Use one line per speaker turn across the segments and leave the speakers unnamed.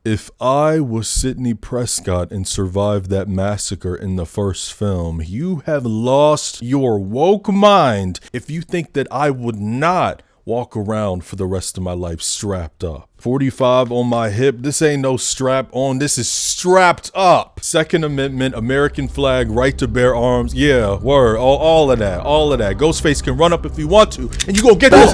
If I was Sidney Prescott and survived that massacre in the first film, you have lost your woke mind if you think that I would not walk around for the rest of my life strapped up. 45 on my hip, this ain't no strap on, this is strapped up. Second Amendment, American flag, right to bear arms, yeah, word, all of that. Ghostface can run up if he want to, and you gonna get this.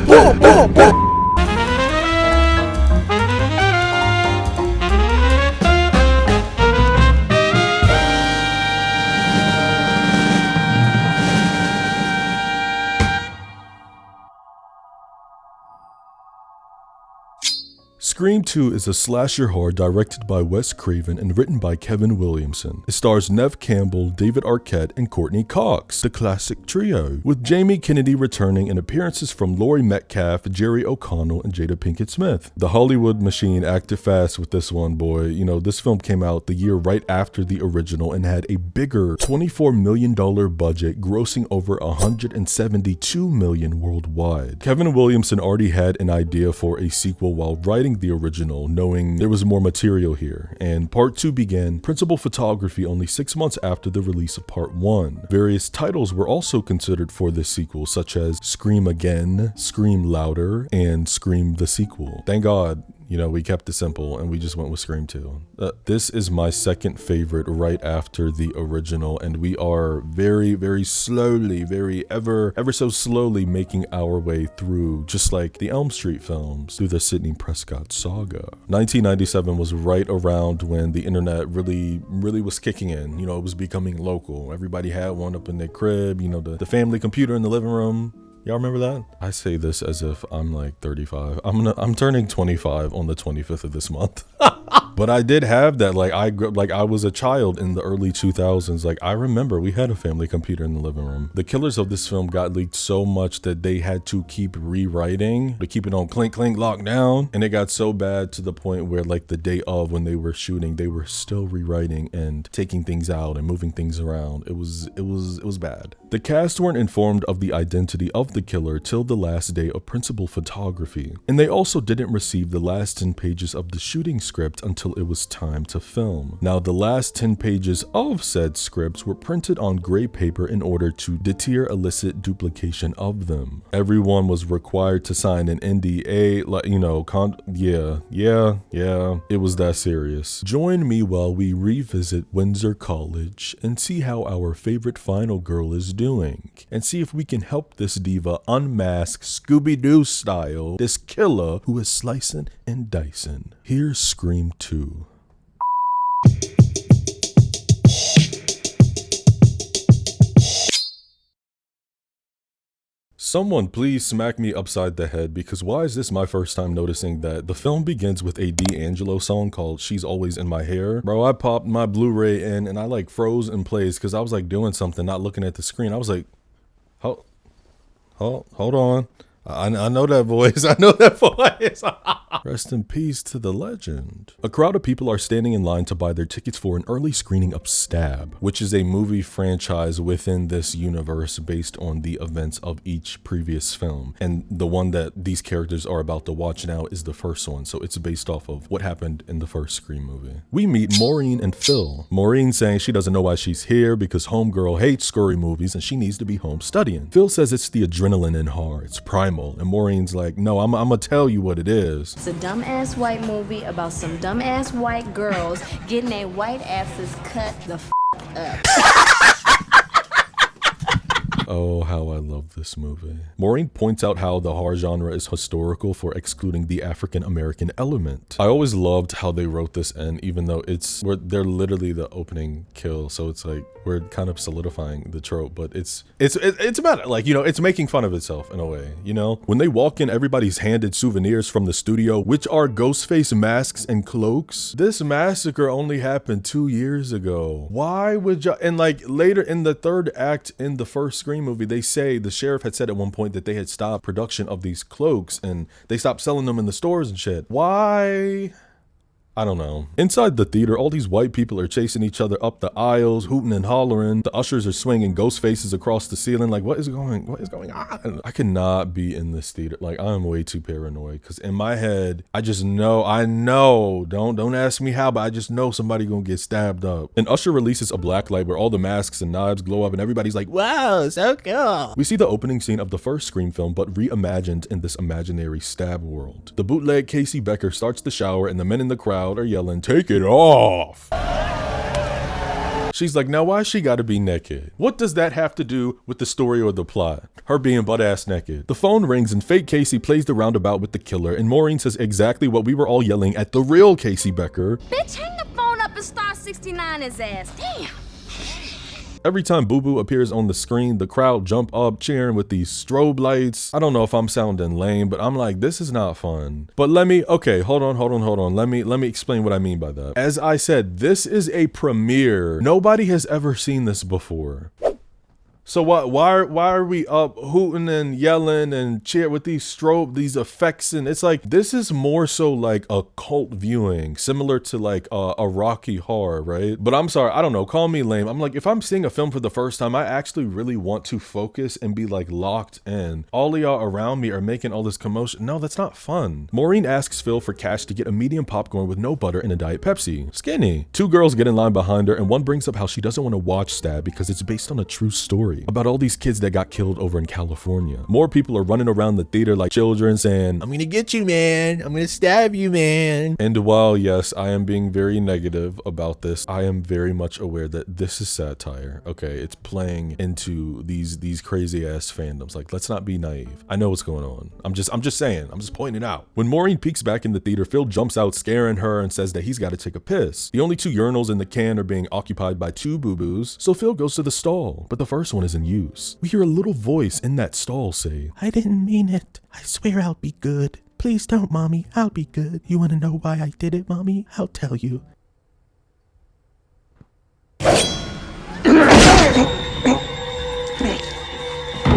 Scream 2 is a slasher horror directed by Wes Craven and written by Kevin Williamson. It stars Neve Campbell, David Arquette, and Courtney Cox, the classic trio, with Jamie Kennedy returning and appearances from Laurie Metcalf, Jerry O'Connell, and Jada Pinkett Smith. The Hollywood machine acted fast with this one, boy. You know, this film came out the year right after the original and had a bigger $24 million budget, grossing over $172 million worldwide. Kevin Williamson already had an idea for a sequel while writing the original, knowing there was more material here, and part 2 began principal photography only 6 months after the release of part 1. Various titles were also considered for this sequel, such as Scream Again, Scream Louder, and Scream the Sequel. Thank God, you know, we kept it simple and we just went with Scream 2. This is my second favorite right after the original, and we are very slowly, ever so slowly making our way through, just like the Elm Street films, through the Sidney Prescott saga. 1997 was right around when the internet really was kicking in. You know, it was becoming local. Everybody had one up in their crib, you know, the family computer in the living room. Y'all remember that? I say this as if I'm like 35. I'm turning 25 on the 25th of this month. But I did have that. I was a child in the early 2000s. Like, I remember we had a family computer in the living room. The killers of this film got leaked so much that they had to keep rewriting to keep it on clink locked down, and it got so bad to the point where, like, the day of when they were shooting, they were still rewriting and taking things out and moving things around. It was bad. The cast weren't informed of the identity of the killer till the last day of principal photography, and they also didn't receive the last 10 pages of the shooting script until it was time to film. Now, the last 10 pages of said scripts were printed on gray paper in order to deter illicit duplication of them. Everyone was required to sign an NDA, like, you know, yeah, it was that serious. Join me while we revisit Windsor College and see how our favorite final girl is doing, and see if we can help this diva unmask Scooby-Doo style this killer who is slicing and dicing. Here's Scream 2. Someone please smack me upside the head, because why is this my first time noticing that the film begins with a D'Angelo song called She's Always in My Hair? Bro, I popped my Blu-ray in and I like froze in place because I was like doing something, not looking at the screen. I was like, hold on. I know that voice. Rest in peace to the legend. A crowd of people are standing in line to buy their tickets for an early screening of Stab, which is a movie franchise within this universe based on the events of each previous film. And the one that these characters are about to watch now is the first one, so it's based off of what happened in the first Scream movie. We meet Maureen and Phil. Maureen saying she doesn't know why she's here because homegirl hates scary movies and she needs to be home studying. Phil says it's the adrenaline in horror, it's primal. And Maureen's like, no, I'm gonna tell you what it is.
It's a dumbass white movie about some dumbass white girls getting their white asses cut the up.
Oh, how I love this movie. Maureen points out how the horror genre is historical for excluding the African-American element. I always loved how they wrote this in, even though they're literally the opening kill, so it's like we're kind of solidifying the trope, but it's about, like, you know, it's making fun of itself in a way, you know? When they walk in, everybody's handed souvenirs from the studio, which are Ghostface masks and cloaks. This massacre only happened 2 years ago. Why would y'all? And like later in the third act in the first Scream movie, they say the sheriff had said at one point that they had stopped production of these cloaks and they stopped selling them in the stores and shit. Why? I don't know. Inside the theater, all these white people are chasing each other up the aisles, hooting and hollering. The ushers are swinging ghost faces across the ceiling. Like, what is going on? I cannot be in this theater. Like, I'm way too paranoid because in my head, I know, don't ask me how, but I just know somebody gonna get stabbed up. An usher releases a black light where all the masks and knives glow up and everybody's like, wow, so cool. We see the opening scene of the first Scream film, but reimagined in this imaginary stab world. The bootleg Casey Becker starts the shower and the men in the crowd are yelling, take it off. She's like, now why she gotta be naked? What does that have to do with the story or the plot? Her being butt-ass naked. The phone rings and fake Casey plays the roundabout with the killer, and Maureen says exactly what we were all yelling at the real Casey Becker.
Bitch, hang the phone up and star 69 his ass. Damn.
Every time Boo Boo appears on the screen, the crowd jump up cheering with these strobe lights. I don't know if I'm sounding lame, but I'm like, this is not fun. But okay, hold on. Let me explain what I mean by that. As I said, this is a premiere. Nobody has ever seen this before. So why are we up hooting and yelling and cheer with these effects? And it's like, this is more so like a cult viewing, similar to like a Rocky Horror, right? But I'm sorry, I don't know, call me lame. I'm like, if I'm seeing a film for the first time, I actually really want to focus and be like locked in. All of y'all around me are making all this commotion. No, that's not fun. Maureen asks Phil for cash to get a medium popcorn with no butter and a Diet Pepsi. Skinny. Two girls get in line behind her and one brings up how she doesn't want to watch Stab because it's based on a true story about all these kids that got killed over in California. More people are running around the theater like children saying, I'm gonna get you, man. I'm gonna stab you, man. And while, yes, I am being very negative about this, I am very much aware that this is satire. Okay, it's playing into these crazy ass fandoms. Like, let's not be naive. I know what's going on. I'm just saying. I'm just pointing it out. When Maureen peeks back in the theater, Phil jumps out scaring her and says that he's got to take a piss. The only two urinals in the can are being occupied by two boo-boos, so Phil goes to the stall, but the first one is in use. We hear a little voice in that stall say, I didn't mean it. I swear I'll be good. Please don't, Mommy. I'll be good. You want to know why I did it, Mommy? I'll tell you.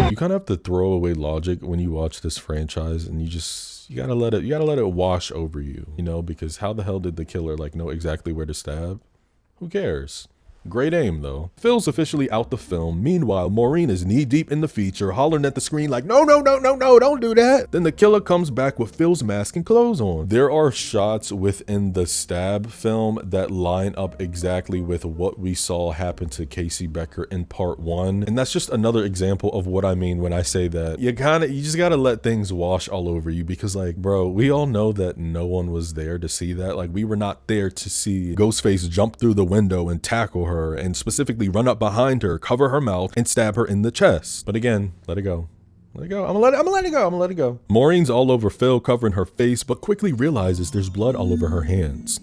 You kind of have to throw away logic when you watch this franchise, and you gotta let it wash over you, you know, because how the hell did the killer like know exactly where to stab? Who cares? Great aim though. Phil's officially out the film. Meanwhile, Maureen is knee deep in the feature, hollering at the screen like, no, don't do that. Then the killer comes back with Phil's mask and clothes on. There are shots within the Stab film that line up exactly with what we saw happen to Casey Becker in part 1. And that's just another example of what I mean when I say that you just gotta let things wash all over you, because like, bro, we all know that no one was there to see that. Like, we were not there to see Ghostface jump through the window and tackle her, and specifically run up behind her, cover her mouth, and stab her in the chest. But again, let it go. Let it go. I'm gonna let it go. Maureen's all over Phil, covering her face, but quickly realizes there's blood all over her hands.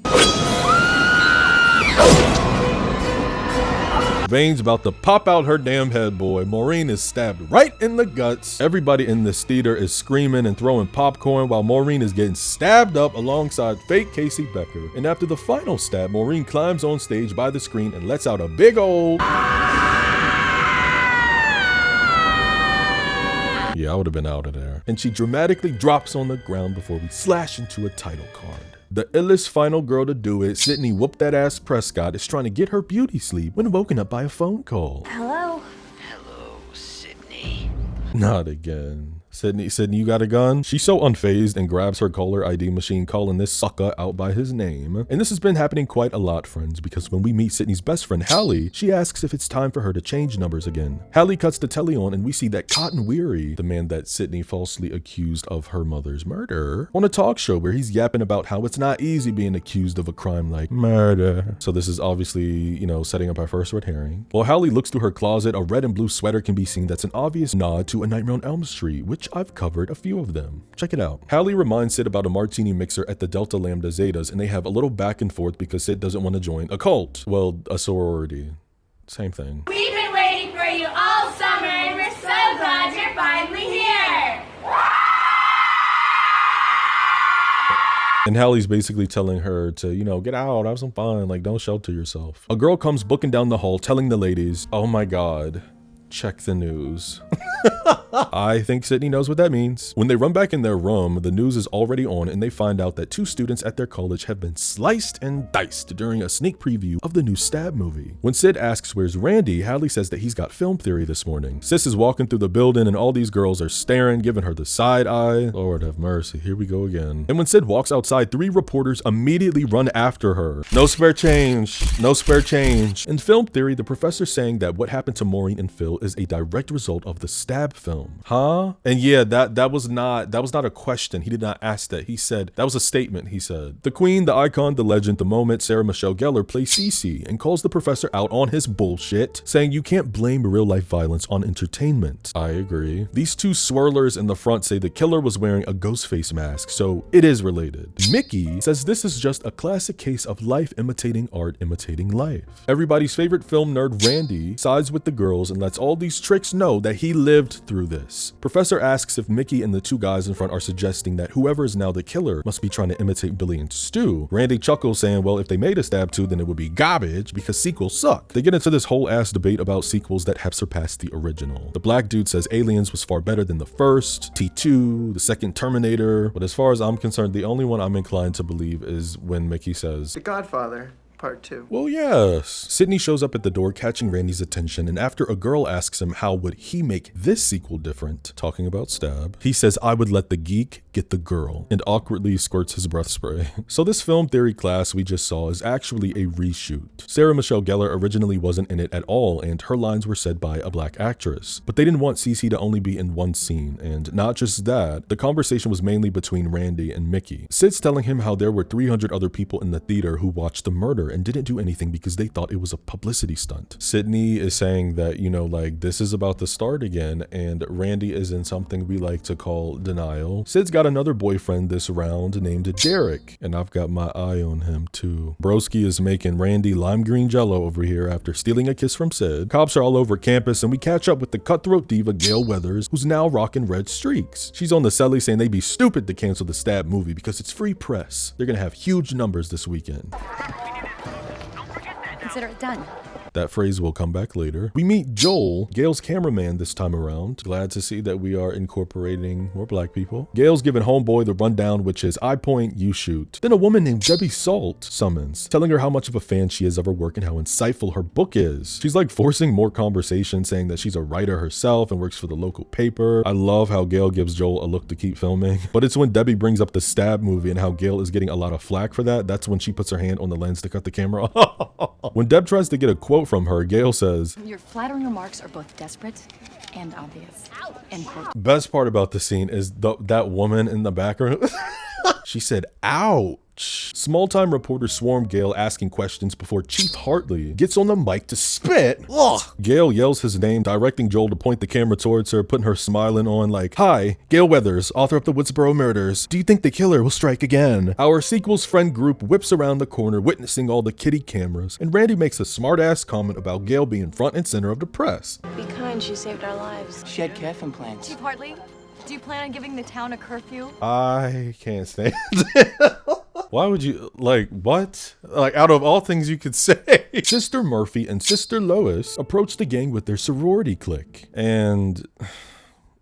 Veins about to pop out her damn head, boy. Maureen is stabbed right in the guts. Everybody in this theater is screaming and throwing popcorn while Maureen is getting stabbed up alongside fake Casey Becker. And after the final stab, Maureen climbs on stage by the screen and lets out a big old... Yeah, I would have been out of there. And she dramatically drops on the ground before we slash into a title card. The illest final girl to do it, Sydney whoop that ass Prescott, is trying to get her beauty sleep when woken up by a phone call.
Hello?
Hello, Sydney.
Not again. Sydney, you got a gun? She's so unfazed and grabs her caller ID machine, calling this sucker out by his name. And this has been happening quite a lot, friends, because when we meet Sydney's best friend, Hallie, she asks if it's time for her to change numbers again. Hallie cuts the telly on and we see that Cotton Weary, the man that Sydney falsely accused of her mother's murder, on a talk show where he's yapping about how it's not easy being accused of a crime like murder. So this is obviously, you know, setting up our first red herring. While Hallie looks through her closet, a red and blue sweater can be seen that's an obvious nod to A Nightmare on Elm Street, which I've covered a few of them. Check it out. Hallie reminds Sid about a martini mixer at the Delta Lambda Zetas, and they have a little back and forth because Sid doesn't want to join a cult. Well, a sorority. Same thing.
We've been waiting for you all summer, and we're so glad you're finally here.
And Hallie's basically telling her to, you know, get out, have some fun, like don't shelter yourself. A girl comes booking down the hall telling the ladies, oh my God, check the news. I think Sydney knows what that means. When they run back in their room, the news is already on and they find out that 2 students at their college have been sliced and diced during a sneak preview of the new Stab movie. When Sid asks where's Randy, Hadley says that he's got film theory this morning. Sis is walking through the building and all these girls are staring, giving her the side eye. Lord have mercy, here we go again. And when Sid walks outside, 3 reporters immediately run after her. No spare change, no spare change. In film theory, the professor's saying that what happened to Maureen and Phil is a direct result of the Stab film. Huh? And yeah, that was not a question. He did not ask that. He said, that was a statement, he said. The queen, the icon, the legend, the moment, Sarah Michelle Gellar plays Cece and calls the professor out on his bullshit, saying you can't blame real life violence on entertainment. I agree. These 2 swirlers in the front say the killer was wearing a ghost face mask, so it is related. Mickey says this is just a classic case of life imitating art imitating life. Everybody's favorite film nerd Randy sides with the girls and lets all these tricks know that he lived through this. Professor asks if Mickey and the 2 guys in front are suggesting that whoever is now the killer must be trying to imitate Billy and Stu. Randy chuckles saying, well, if they made a Stab 2, then it would be garbage because sequels suck. They get into this whole ass debate about sequels that have surpassed the original. The black dude says Aliens was far better than the first, T2, the second Terminator, but as far as I'm concerned, the only one I'm inclined to believe is when Mickey says,
The Godfather. Part 2.
Well, yes. Sydney shows up at the door catching Randy's attention, and after a girl asks him how would he make this sequel different, talking about Stab, he says I would let the geek get the girl, and awkwardly squirts his breath spray. So this film theory class we just saw is actually a reshoot. Sarah Michelle Gellar originally wasn't in it at all, and her lines were said by a black actress. But they didn't want Cece to only be in one scene, and not just that, the conversation was mainly between Randy and Mickey. Sid's telling him how there were 300 other people in the theater who watched the murder and didn't do anything because they thought it was a publicity stunt. Sydney is saying that, you know, like this is about to start again, and Randy is in something we like to call denial. Sid's got another boyfriend this round named Derek, and I've got my eye on him too. Broski is making Randy lime green jello over here after stealing a kiss from Sid. Cops are all over campus and we catch up with the cutthroat diva Gail Weathers, who's now rocking red streaks. She's on the celly saying they'd be stupid to cancel the Stab movie because it's free press. They're gonna have huge numbers this weekend.
Consider it done.
That phrase will come back later. We meet Joel, Gail's cameraman this time around. Glad to see that we are incorporating more black people. Gail's giving homeboy the rundown, which is I point, you shoot. Then a woman named Debbie Salt summons, telling her how much of a fan she is of her work and how insightful her book is. She's like forcing more conversation, saying that she's a writer herself and works for the local paper. I love how Gail gives Joel a look to keep filming. But it's when Debbie brings up the Stab movie and how Gail is getting a lot of flack for that. That's when she puts her hand on the lens to cut the camera off. When Deb tries to get a quote from her, Gail says,
Your flattering remarks are both desperate and obvious. End quote.
Best part about the scene is that woman in the background. She said, ouch. Small-time reporters swarm Gail asking questions before Chief Hartley gets on the mic to spit. Ugh. Gail yells his name, directing Joel to point the camera towards her, putting her smiling on like, hi, Gail Weathers, author of the Woodsboro Murders. Do you think the killer will strike again? Our sequel's friend group whips around the corner, witnessing all the kitty cameras, and Randy makes a smart-ass comment about Gail being front and center of the press.
Be kind, she saved our lives.
She had calf implants.
Chief Hartley, do you plan on giving the town a curfew?
I can't stand it. Why would you, like, what? Like, out of all things you could say. Sister Murphy and Sister Lois approach the gang with their sorority clique. And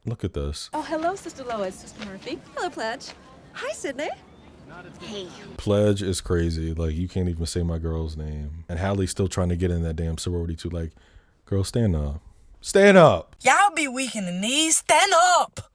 look at this.
Oh, hello, Sister Lois. Sister Murphy. Hello, Pledge. Hi, Sydney.
Hey.
Pledge is crazy. Like, you can't even say my girl's name. And Hallie's still trying to get in that damn sorority too. Like, girl, stand up. Stand up.
Y'all be weak in the knees. Stand up.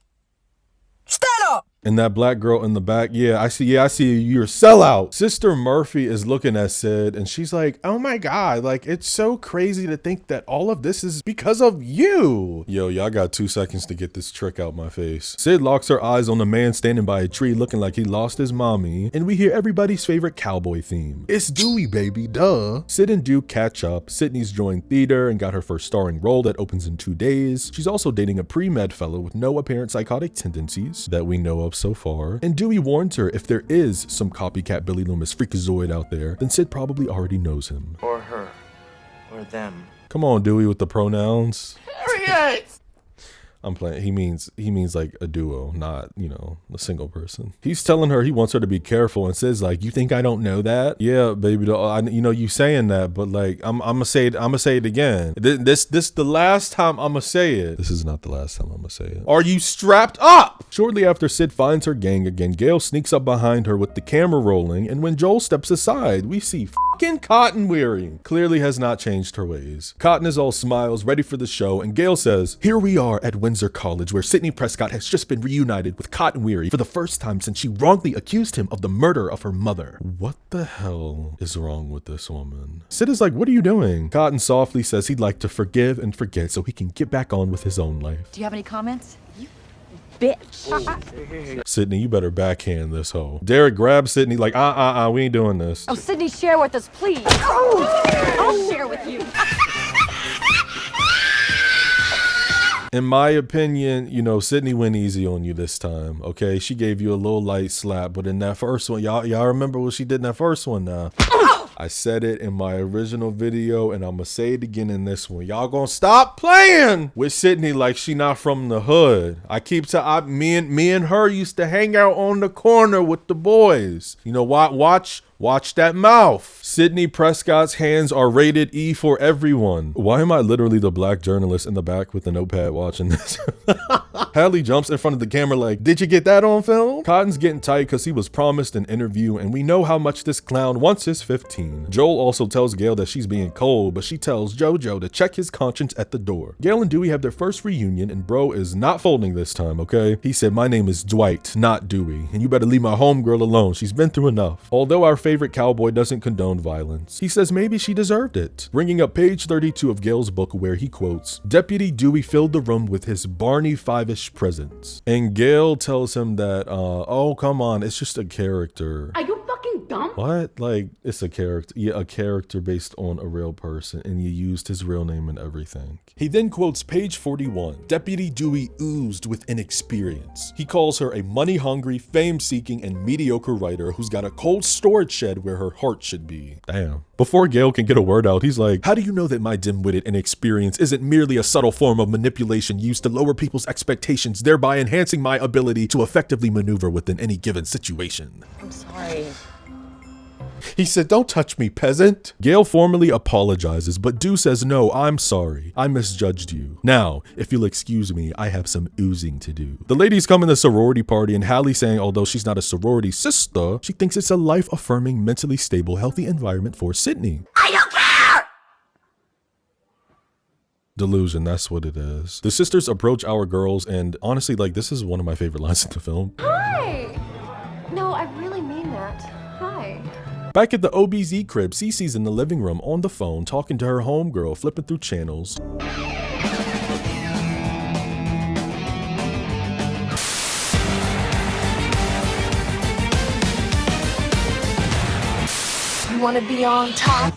Stand up.
And that black girl in the back, I see you, you're a sellout. Sister Murphy is looking at Sid and she's like, oh my God, like it's so crazy to think that all of this is because of you. Yo, y'all got 2 seconds to get this trick out my face. Sid locks her eyes on the man standing by a tree looking like he lost his mommy, and we hear everybody's favorite cowboy theme. It's Dewey, baby, duh. Sid and Duke catch up. Sydney's joined theater and got her first starring role that opens in 2 days. She's also dating a pre-med fellow with no apparent psychotic tendencies that we know of so far, and Dewey warns her if there is some copycat Billy Loomis freakazoid out there, then Sid probably already knows him.
Or her. Or them.
Come on, Dewey, with the pronouns.
Harriet!
I'm playing. He means like a duo, not, you know, a single person. He's telling her he wants her to be careful and says like, you think I don't know that? Yeah, baby doll. You know, you saying that, but like, I'm gonna say it again. This the last time I'm gonna say it. This is not the last time I'm gonna say it. Are you strapped up? Shortly after Sid finds her gang again, Gail sneaks up behind her with the camera rolling, and when Joel steps aside, we see fucking Cotton Weary. Clearly has not changed her ways. Cotton is all smiles, ready for the show, and Gail says, here we are at Windsor College, where Sidney Prescott has just been reunited with Cotton Weary for the first time since she wrongly accused him of the murder of her mother. What the hell is wrong with this woman? Sid is like, what are you doing? Cotton softly says he'd like to forgive and forget so he can get back on with his own life.
Do you have any comments?
Bitch.
Sydney, you better backhand this hoe. Derek grabs Sydney like, we ain't doing this.
Oh, Sydney, share with us, please. I'll share with you.
In my opinion, you know, Sydney went easy on you this time, okay? She gave you a little light slap, but in that first one, y'all remember what she did in that first one now? I said it in my original video, and I'm gonna say it again in this one. Y'all gonna stop playing with Sydney like she not from the hood. Me and her used to hang out on the corner with the boys. You know what? Watch that mouth. Sidney Prescott's hands are rated E for everyone. Why am I literally the black journalist in the back with the notepad watching this? Hallie jumps in front of the camera like, did you get that on film? Cotton's getting tight because he was promised an interview, and we know how much this clown wants his 15. Joel also tells Gail that she's being cold, but she tells JoJo to check his conscience at the door. Gail and Dewey have their first reunion, and bro is not folding this time, okay? He said, my name is Dwight, not Dewey, and you better leave my homegirl alone. She's been through enough. Although our favorite cowboy doesn't condone violence, he says maybe she deserved it, bringing up page 32 of Gail's book where he quotes, Deputy Dewey filled the room with his Barney Five-ish presence. And Gail tells him that, oh, come on, it's just a character.
Are you fucking dumb?
What? Like, it's a character. Yeah, a character based on a real person, and you used his real name and everything. He then quotes page 41. Deputy Dewey oozed with inexperience. He calls her a money-hungry, fame-seeking, and mediocre writer who's got a cold storage shed where her heart should be. Damn. Before Gail can get a word out, he's like, how do you know that my dim-witted inexperience isn't merely a subtle form of manipulation used to lower people's expectations, thereby enhancing my ability to effectively maneuver within any given situation?
I'm sorry.
He said, don't touch me, peasant. Gail formally apologizes, but Dew says, no, I'm sorry. I misjudged you. Now, if you'll excuse me, I have some oozing to do. The ladies come in the sorority party, and Hallie saying, although she's not a sorority sister, she thinks it's a life-affirming, mentally stable, healthy environment for Sydney.
I don't care!
Delusion, that's what it is. The sisters approach our girls, and honestly, like, this is one of my favorite lines in the film.
Hi! No, I really mean that. Hi.
Back at the OBZ crib, Cece's in the living room on the phone talking to her homegirl, flipping through channels.
You wanna be on top?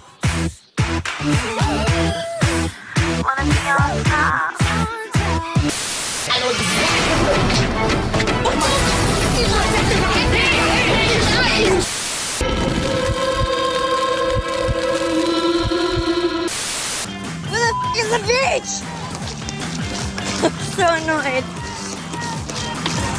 Wanna be on top? I know is the beach? I'm so annoyed.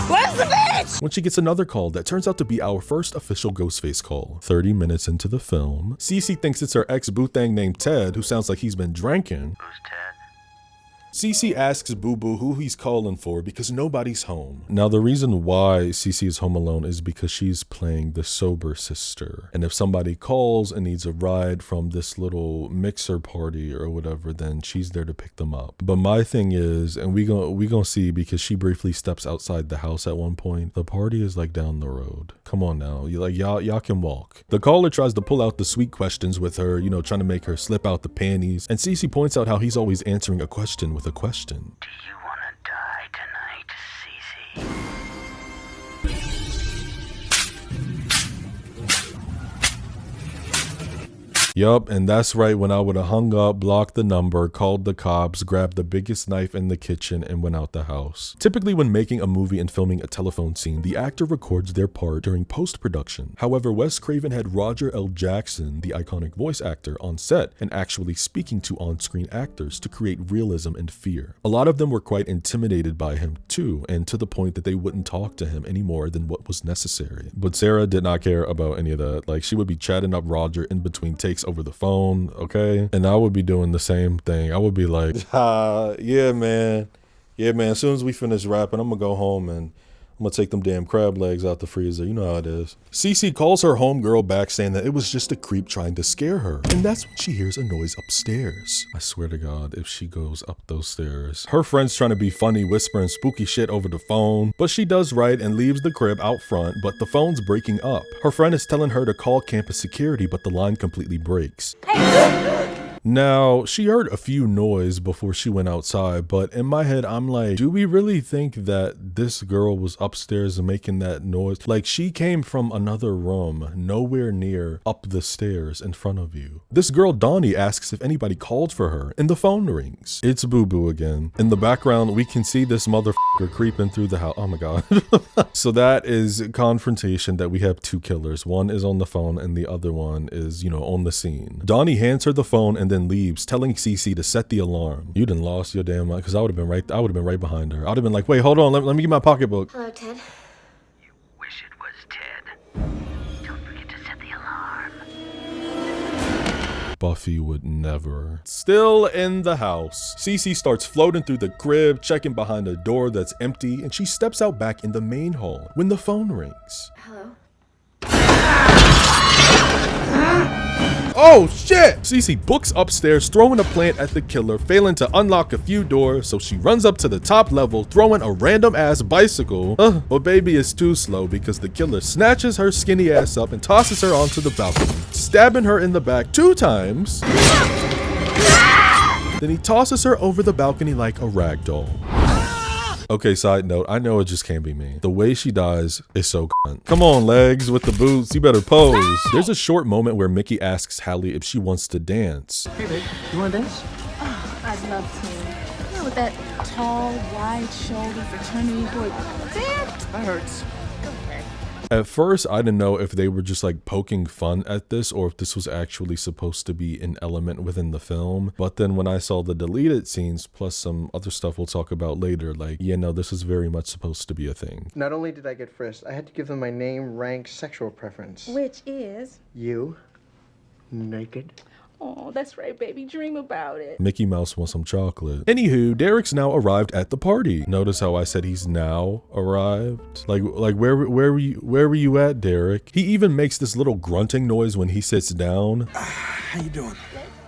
Where's the beach?
When she gets another call that turns out to be our first official Ghostface call. 30 minutes into the film, Cece thinks it's her ex-boo-thang named Ted, who sounds like he's been drinking.
Who's Ted?
Cece asks Boo Boo who he's calling for because nobody's home. Now, the reason why Cece is home alone is because she's playing the sober sister. And if somebody calls and needs a ride from this little mixer party or whatever, then she's there to pick them up. But my thing is, and we gonna see because she briefly steps outside the house at one point, the party is like down the road. Come on now, y'all can walk. The caller tries to pull out the sweet questions with her, you know, trying to make her slip out the panties. And Cece points out how he's always answering a question with a question.
Do you wanna die tonight, Cece?
Yup, and that's right when I would have hung up, blocked the number, called the cops, grabbed the biggest knife in the kitchen, and went out the house. Typically when making a movie and filming a telephone scene, the actor records their part during post-production. However, Wes Craven had Roger L. Jackson, the iconic voice actor, on set and actually speaking to on-screen actors to create realism and fear. A lot of them were quite intimidated by him too, and to the point that they wouldn't talk to him any more than what was necessary. But Sarah did not care about any of that. Like, she would be chatting up Roger in between takes over the phone, okay? And I would be doing the same thing. I would be like, yeah, man. Yeah, man, as soon as we finish rapping, I'm gonna go home and I'm gonna take them damn crab legs out the freezer. You know how it is. Cece calls her homegirl back saying that it was just a creep trying to scare her. And that's when she hears a noise upstairs. I swear to God, if she goes up those stairs. Her friend's trying to be funny, whispering spooky shit over the phone. But she does right and leaves the crib out front, but the phone's breaking up. Her friend is telling her to call campus security, but the line completely breaks. Now, she heard a few noise before she went outside, but in my head, I'm like, do we really think that this girl was upstairs and making that noise? Like, she came from another room, nowhere near up the stairs in front of you. This girl, Donnie, asks if anybody called for her, and the phone rings. It's Boo Boo again. In the background, we can see this motherfucker creeping through the house. Oh my God. So that is confrontation that we have two killers. One is on the phone and the other one is, you know, on the scene. Donnie hands her the phone and then leaves, telling Cece to set the alarm. You done lost your damn mind, because I would have been right behind her. I'd have been like, wait, hold on, let me get my pocketbook.
Hello, Ted.
You wish it was Ted. Don't forget to set the alarm.
Buffy would never. Still in the house, Cece starts floating through the crib, checking behind a door that's empty, and she steps out back in the main hall when the phone rings.
Hello.
Oh shit! Cece books upstairs, throwing a plant at the killer, failing to unlock a few doors, so she runs up to the top level, throwing a random ass bicycle. But baby is too slow because the killer snatches her skinny ass up and tosses her onto the balcony, stabbing her in the back 2 times. Then he tosses her over the balcony like a rag doll. Okay, side note, I know it just can't be me. The way she dies is so cunt. Come on, legs with the boots, you better pose. There's a short moment where Mickey asks Hallie if she wants to dance.
Hey, babe, you want to dance?
Oh, I'd love to. You know, with that tall, wide-shouldered fraternity boy. Dad!
That hurts.
At first, I didn't know if they were just like poking fun at this or if this was actually supposed to be an element within the film. But then when I saw the deleted scenes plus some other stuff we'll talk about later, like, yeah, no, this is very much supposed to be a thing.
Not only did I get frisked, I had to give them my name, rank, sexual preference.
Which is?
You, naked.
Oh, that's right, baby. Dream about it.
Mickey Mouse wants some chocolate. Anywho, Derek's now arrived at the party. Notice how I said he's now arrived? Like where were you at, Derek? He even makes this little grunting noise when he sits down.
How you doing?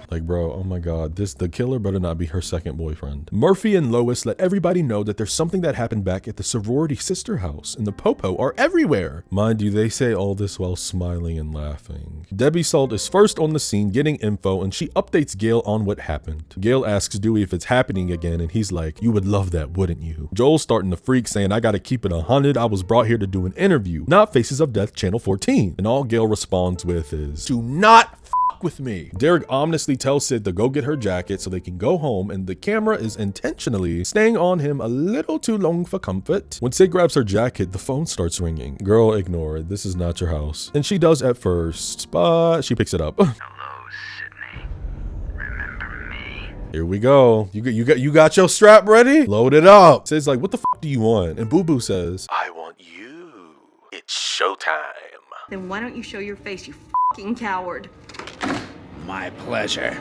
Like, bro, oh my God, the killer better not be her second boyfriend. Murphy and Lois let everybody know that there's something that happened back at the sorority sister house, and the popo are everywhere. Mind you, they say all this while smiling and laughing. Debbie Salt is first on the scene getting info, and she updates Gail on what happened. Gail asks Dewey if it's happening again, and he's like, you would love that, wouldn't you? Joel's starting to freak, saying, I gotta keep it 100. I was brought here to do an interview, not Faces of Death Channel 14. And all Gail responds with is, do not with me. Derek ominously tells Sid to go get her jacket so they can go home, and the camera is intentionally staying on him a little too long for comfort. When Sid grabs her jacket, the phone starts ringing. Girl, ignore it. This is not your house. And she does at first, but she picks it up.
Hello, Sydney. Remember me?
Here we go. You got your strap ready? Load it up. Sid's like, what the f do you want? And Boo Boo says, I want you. It's showtime.
Then why don't you show your face, you fucking coward?
My pleasure.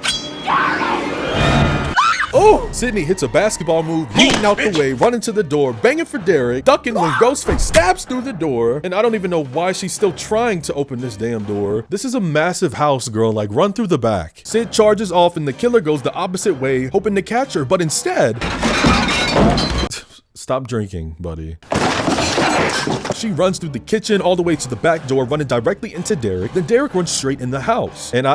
Oh! Sydney hits a basketball move, yeeting out the way, running to the door, banging for Derek, ducking when Ghostface stabs through the door, and I don't even know why she's still trying to open this damn door. This is a massive house, girl, like run through the back. Sid charges off and the killer goes the opposite way, hoping to catch her, but instead... Stop drinking, buddy. She runs through the kitchen all the way to the back door, running directly into Derek. Then Derek runs straight in the house. And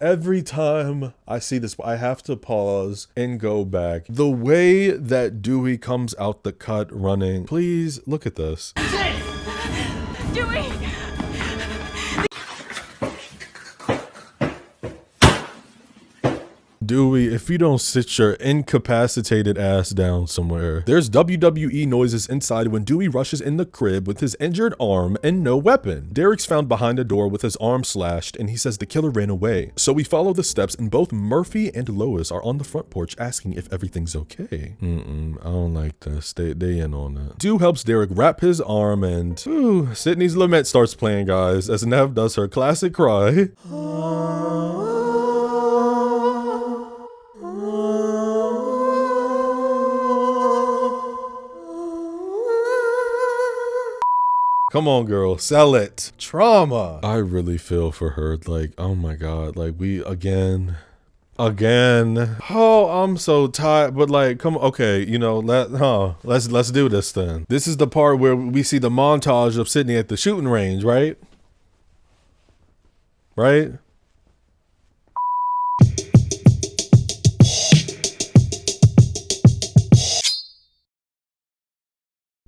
every time I see this, I have to pause and go back. The way that Dewey comes out the cut running, please look at this.
Dewey!
Dewey, if you don't sit your incapacitated ass down somewhere. There's WWE noises inside when Dewey rushes in the crib with his injured arm and no weapon. Derek's found behind a door with his arm slashed, and he says the killer ran away. So we follow the steps, and both Murphy and Lois are on the front porch asking if everything's okay. I don't like this. They in on it. Dew helps Derek wrap his arm, and Sydney's lament starts playing, guys, as Nev does her classic cry. Come on, girl, sell it. Trauma. I really feel for her. Like, oh my God, like we again. Oh, I'm so tired. But like, come on, okay, you know, let's do this then. This is the part where we see the montage of Sydney at the shooting range, right? Right?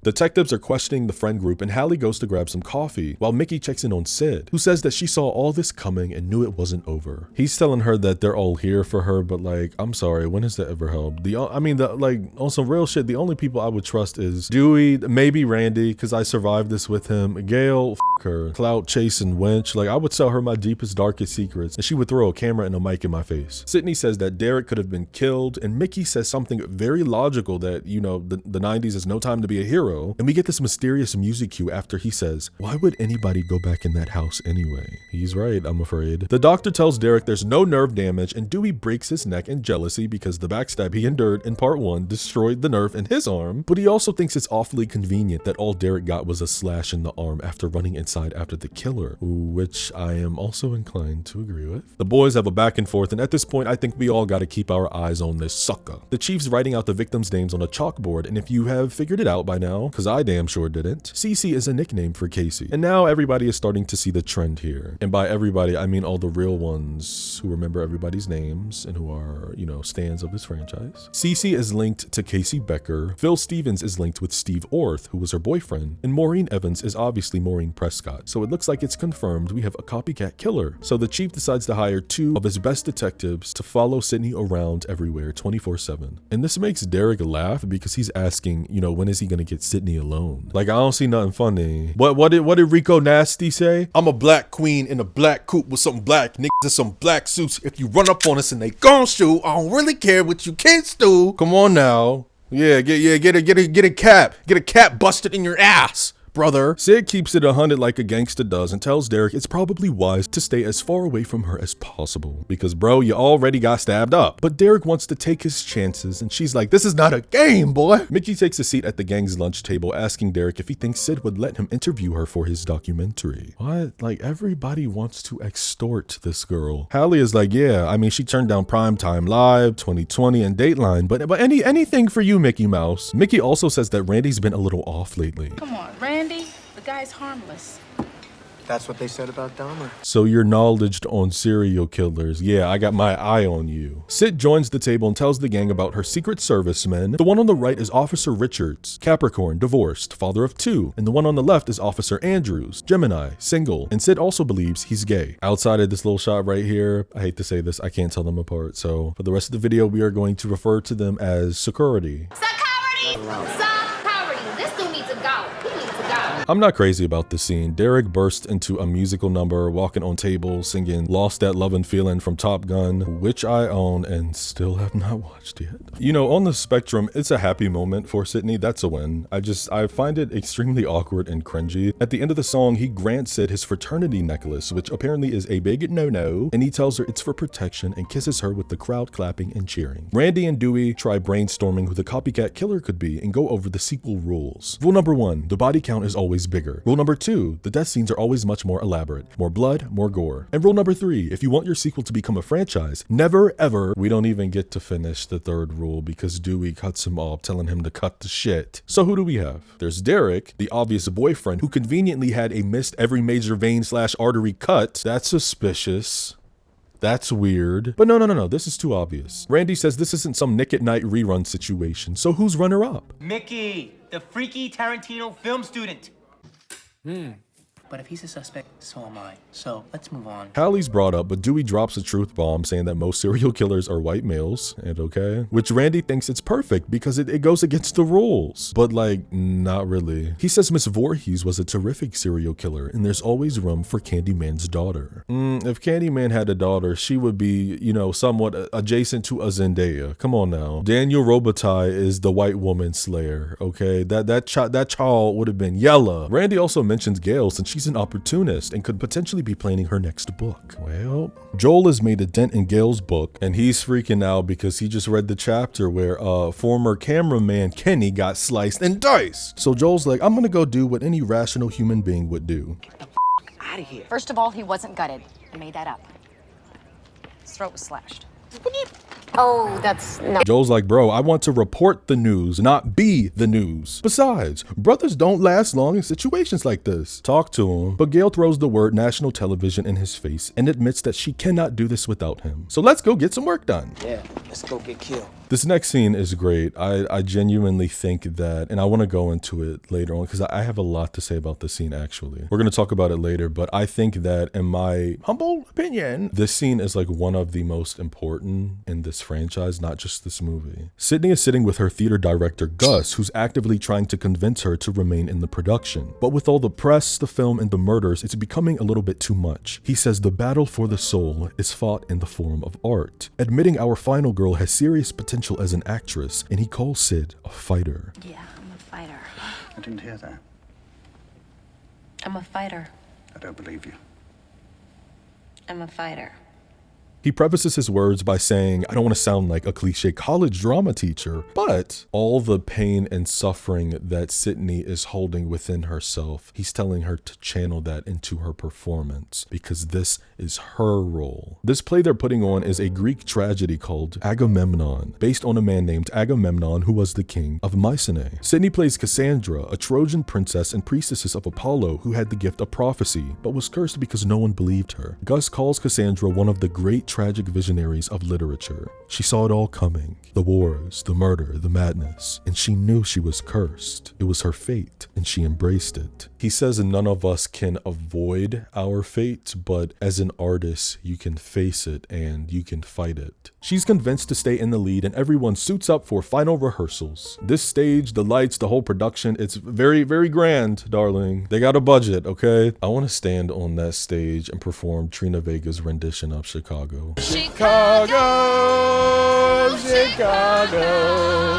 Detectives are questioning the friend group, and Hallie goes to grab some coffee while Mickey checks in on Sid, who says that she saw all this coming and knew it wasn't over. He's telling her that they're all here for her, but like, I'm sorry, when has that ever helped? Like, on some real shit, the only people I would trust is Dewey, maybe Randy, because I survived this with him. Gail, her, clout chasing wench. Like, I would tell her my deepest, darkest secrets, and she would throw a camera and a mic in my face. Sydney says that Derek could have been killed, and Mickey says something very logical that, you know, the 90s is no time to be a hero. And we get this mysterious music cue after he says, why would anybody go back in that house anyway? He's right, I'm afraid. The doctor tells Derek there's no nerve damage, and Dewey breaks his neck in jealousy because the backstab he endured in part 1 destroyed the nerve in his arm, but he also thinks it's awfully convenient that all Derek got was a slash in the arm after running inside after the killer, which I am also inclined to agree with. The boys have a back and forth, and at this point I think we all gotta keep our eyes on this sucker. The chief's writing out the victims' names on a chalkboard, and if you have figured it out by now, because I damn sure didn't, Cece is a nickname for Casey. And now everybody is starting to see the trend here. And by everybody, I mean all the real ones who remember everybody's names and who are, you know, stans of this franchise. Cece is linked to Casey Becker, Phil Stevens is linked with Steve Orth, who was her boyfriend, and Maureen Evans is obviously Maureen Prescott. So it looks like it's confirmed we have a copycat killer. So the chief decides to hire 2 of his best detectives to follow Sydney around everywhere 24/7. And this makes Derek laugh because he's asking, you know, when is he gonna get Sydney alone? Like, I don't see nothing funny. What did Rico Nasty say? I'm a black queen in a black coupe with some black niggas in some black suits. If you run up on us and they gon' shoot, I don't really care what you kids do. Come on now. Yeah, get a cap busted in your ass, brother. Sid keeps it 100 like a gangster does and tells Derek it's probably wise to stay as far away from her as possible because, bro, you already got stabbed up. But Derek wants to take his chances, and she's like, this is not a game, boy. Mickey takes a seat at the gang's lunch table, asking Derek if he thinks Sid would let him interview her for his documentary. What? Like, everybody wants to extort this girl. Hallie is like, yeah, I mean, she turned down Primetime Live, 2020, and Dateline, but anything for you, Mickey Mouse. Mickey also says that Randy's been a little off lately.
Come on, Randy. The guy's harmless.
That's what they said about Dahmer.
So you're knowledged on serial killers. Yeah, I got my eye on you. Sid joins the table and tells the gang about her Secret Service men. The one on the right is Officer Richards, Capricorn, divorced, father of 2. And the one on the left is Officer Andrews, Gemini, single. And Sid also believes he's gay. Outside of this little shot right here, I hate to say this, I can't tell them apart. So for the rest of the video, we are going to refer to them as security.
This dude needs to go. He needs to go.
I'm not crazy about this scene. Derek burst into a musical number, walking on tables, singing Lost That Lovin' Feeling from Top Gun, which I own and still have not watched yet. You know, on the spectrum, it's a happy moment for Sydney. That's a win. I find it extremely awkward and cringy. At the end of the song, he grants Sid his fraternity necklace, which apparently is a big no-no, and he tells her it's for protection and kisses her with the crowd clapping and cheering. Randy and Dewey try brainstorming who the copycat killer could be and go over the sequel rules. Rule number 1, the body count is always bigger. Rule number 2, the death scenes are always much more elaborate. More blood, more gore. And rule number 3, if you want your sequel to become a franchise, never ever, we don't even get to finish the 3rd rule because Dewey cuts him off, telling him to cut the shit. So who do we have? There's Derek, the obvious boyfriend who conveniently had a missed every major vein/artery cut. That's suspicious. That's weird. But no, this is too obvious. Randy says this isn't some Nick at Night rerun situation, so who's runner-up?
Mickey, the freaky Tarantino film student. But if he's a suspect, so am I. So let's move on.
Hallie's brought up, but Dewey drops a truth bomb saying that most serial killers are white males, and okay, which Randy thinks it's perfect because it goes against the rules, but like, not really. He says Miss Voorhees was a terrific serial killer, and there's always room for Candyman's daughter. If Candyman had a daughter, she would be, you know, somewhat adjacent to a Zendaya. Come on now. Daniel Robitaille is the white woman slayer, okay? That child would have been Yella. Randy also mentions Gail since she's an opportunist and could potentially be planning her next book. Well, Joel has made a dent in Gail's book, and he's freaking out because he just read the chapter where former cameraman Kenny got sliced and diced. So Joel's like, I'm gonna go do what any rational human being would do.
Get the out of here.
First of all, he wasn't gutted. I made that up. His throat was slashed.
Oh, that's no.
Joel's like, bro, I want to report the news, not be the news. Besides, brothers don't last long in situations like this. Talk to him. But Gail throws the word national television in his face and admits that she cannot do this without him. So let's go get some work done.
Yeah, let's go get killed.
This next scene is great. I genuinely think that, and I want to go into it later on because I have a lot to say about this scene actually. We're going to talk about it later, but I think that in my humble opinion, this scene is like one of the most important in this franchise, not just this movie. Sydney is sitting with her theater director, Gus, who's actively trying to convince her to remain in the production. But with all the press, the film, and the murders, it's becoming a little bit too much. He says the battle for the soul is fought in the form of art, admitting our final girl has serious potential as an actress, and he calls Sid a fighter.
Yeah, I'm a fighter.
I didn't hear that.
I'm a fighter.
I don't believe you.
I'm a fighter.
He prefaces his words by saying, I don't want to sound like a cliche college drama teacher, but all the pain and suffering that Sydney is holding within herself, he's telling her to channel that into her performance because this is her role. This play they're putting on is a Greek tragedy called Agamemnon, based on a man named Agamemnon who was the king of Mycenae. Sydney plays Cassandra, a Trojan princess and priestess of Apollo who had the gift of prophecy, but was cursed because no one believed her. Gus calls Cassandra one of the great tragic visionaries of literature. She saw it all coming. The wars, the murder, the madness, and she knew she was cursed. It was her fate, and she embraced it. He says none of us can avoid our fate, but as an artist, you can face it and you can fight it. She's convinced to stay in the lead, and everyone suits up for final rehearsals. This stage, the lights, the whole production, it's very, very grand, darling. They got a budget, okay? I want to stand on that stage and perform Trina Vega's rendition of Chicago. Chicago, Chicago.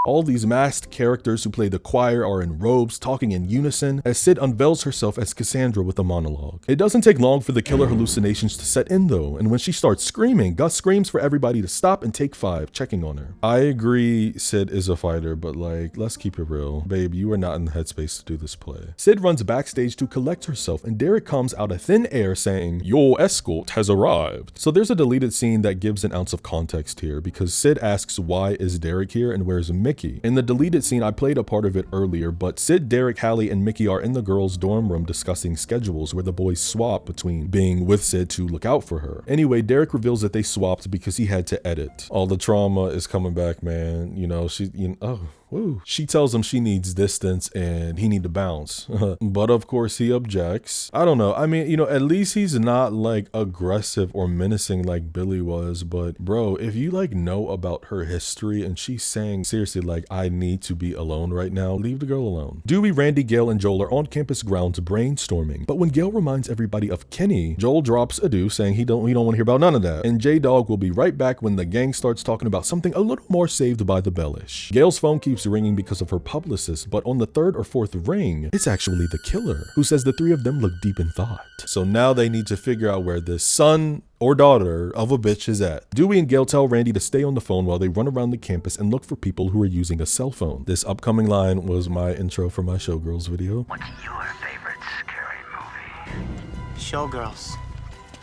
All these masked characters who play the choir are in robes, talking in unison, as Sid unveils herself as Cassandra with a monologue. It doesn't take long for the killer hallucinations to set in though, and when she starts screaming, Gus screams for everybody to stop and take 5, checking on her. I agree Sid is a fighter, but like, let's keep it real. Babe, you are not in the headspace to do this play. Sid runs backstage to collect herself, and Derek comes out of thin air saying, your escort has arrived. So there's a deleted scene that gives an ounce of context here, because Sid asks why is Derek here and where's Mickey? In the deleted scene, I played a part of it earlier, but Sid, Derek, Hallie, and Mickey are in the girls' dorm room discussing schedules where the boys swap between being with Sid to look out for her. Anyway, Derek reveals that they swapped because he had to edit. All the trauma is coming back, man. You know, she tells him she needs distance and he need to bounce. But of course he objects. I don't know. I mean, you know, at least he's not like aggressive or menacing like Billy was. But bro, if you like know about her history and she's saying seriously like, I need to be alone right now, leave the girl alone. Dewey, Randy, Gail, and Joel are on campus grounds brainstorming. But when Gail reminds everybody of Kenny, Joel drops a do saying he don't want to hear about none of that. And J-Dog will be right back when the gang starts talking about something a little more Saved by the Bellish. Gail's phone keeps ringing because of her publicist, but on the 3rd or 4th ring, it's actually the killer, who says the 3 of them look deep in thought. So now they need to figure out where this son or daughter of a bitch is at. Dewey and Gail tell Randy to stay on the phone while they run around the campus and look for people who are using a cell phone. This upcoming line was my intro for my Showgirls video.
What's your favorite scary movie?
Showgirls.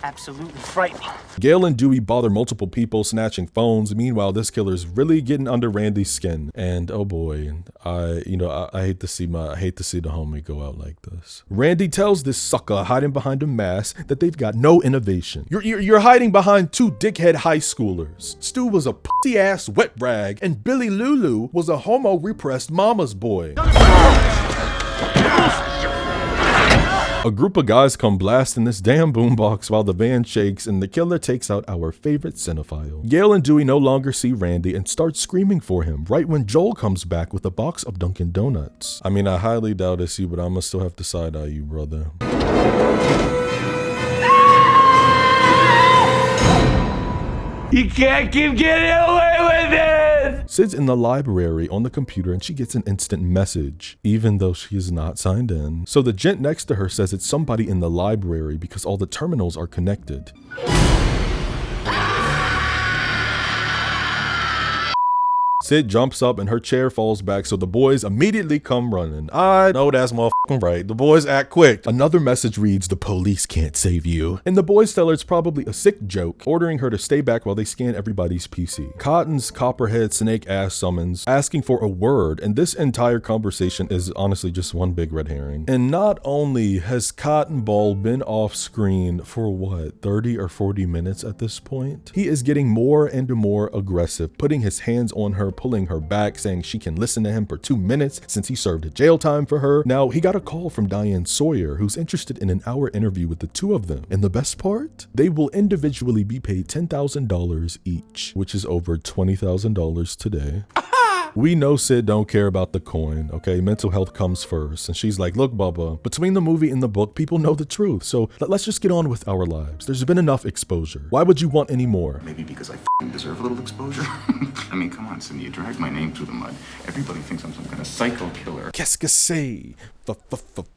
Absolutely frightening.
Gail and Dewey bother multiple people snatching phones. Meanwhile, this killer's really getting under Randy's skin. And oh boy, I hate to see the homie go out like this. Randy tells this sucker hiding behind a mask that they've got no innovation. You're hiding behind 2 dickhead high schoolers. Stu was a pussy ass wet rag, and Billy Lulu was a homo repressed mama's boy. A group of guys come blasting this damn boombox while the van shakes and the killer takes out our favorite cinephile. Gail and Dewey no longer see Randy and start screaming for him right when Joel comes back with a box of Dunkin' Donuts. I mean, I highly doubt it's you, but I'ma still have to side-eye you, brother.
You can't keep getting away with it!
Sid's in the library on the computer and she gets an instant message, even though she is not signed in. So the gent next to her says it's somebody in the library because all the terminals are connected. Sid jumps up and her chair falls back, so the boys immediately come running. I know that's motherfucking right. The boys act quick. Another message reads, "The police can't save you." And the boys tell her it's probably a sick joke, ordering her to stay back while they scan everybody's PC. Cotton's copperhead snake ass summons, asking for a word, and this entire conversation is honestly just one big red herring. And not only has Cotton Ball been off screen for what, 30 or 40 minutes at this point, he is getting more and more aggressive, putting his hands on her, pulling her back, saying she can listen to him for 2 minutes since he served a jail time for her. Now, he got a call from Diane Sawyer, who's interested in an hour interview with the two of them. And the best part? They will individually be paid $10,000 each, which is over $20,000 today. We know Sid don't care about the coin, okay? Mental health comes first. And she's like, look, Bubba, between the movie and the book, people know the truth. So let's just get on with our lives. There's been enough exposure. Why would you want any more?
Maybe because I deserve a little exposure. I mean, come on, Cindy, you dragged my name through the mud. Everybody thinks I'm some kind of psycho killer.
Qu'est-ce que c'est?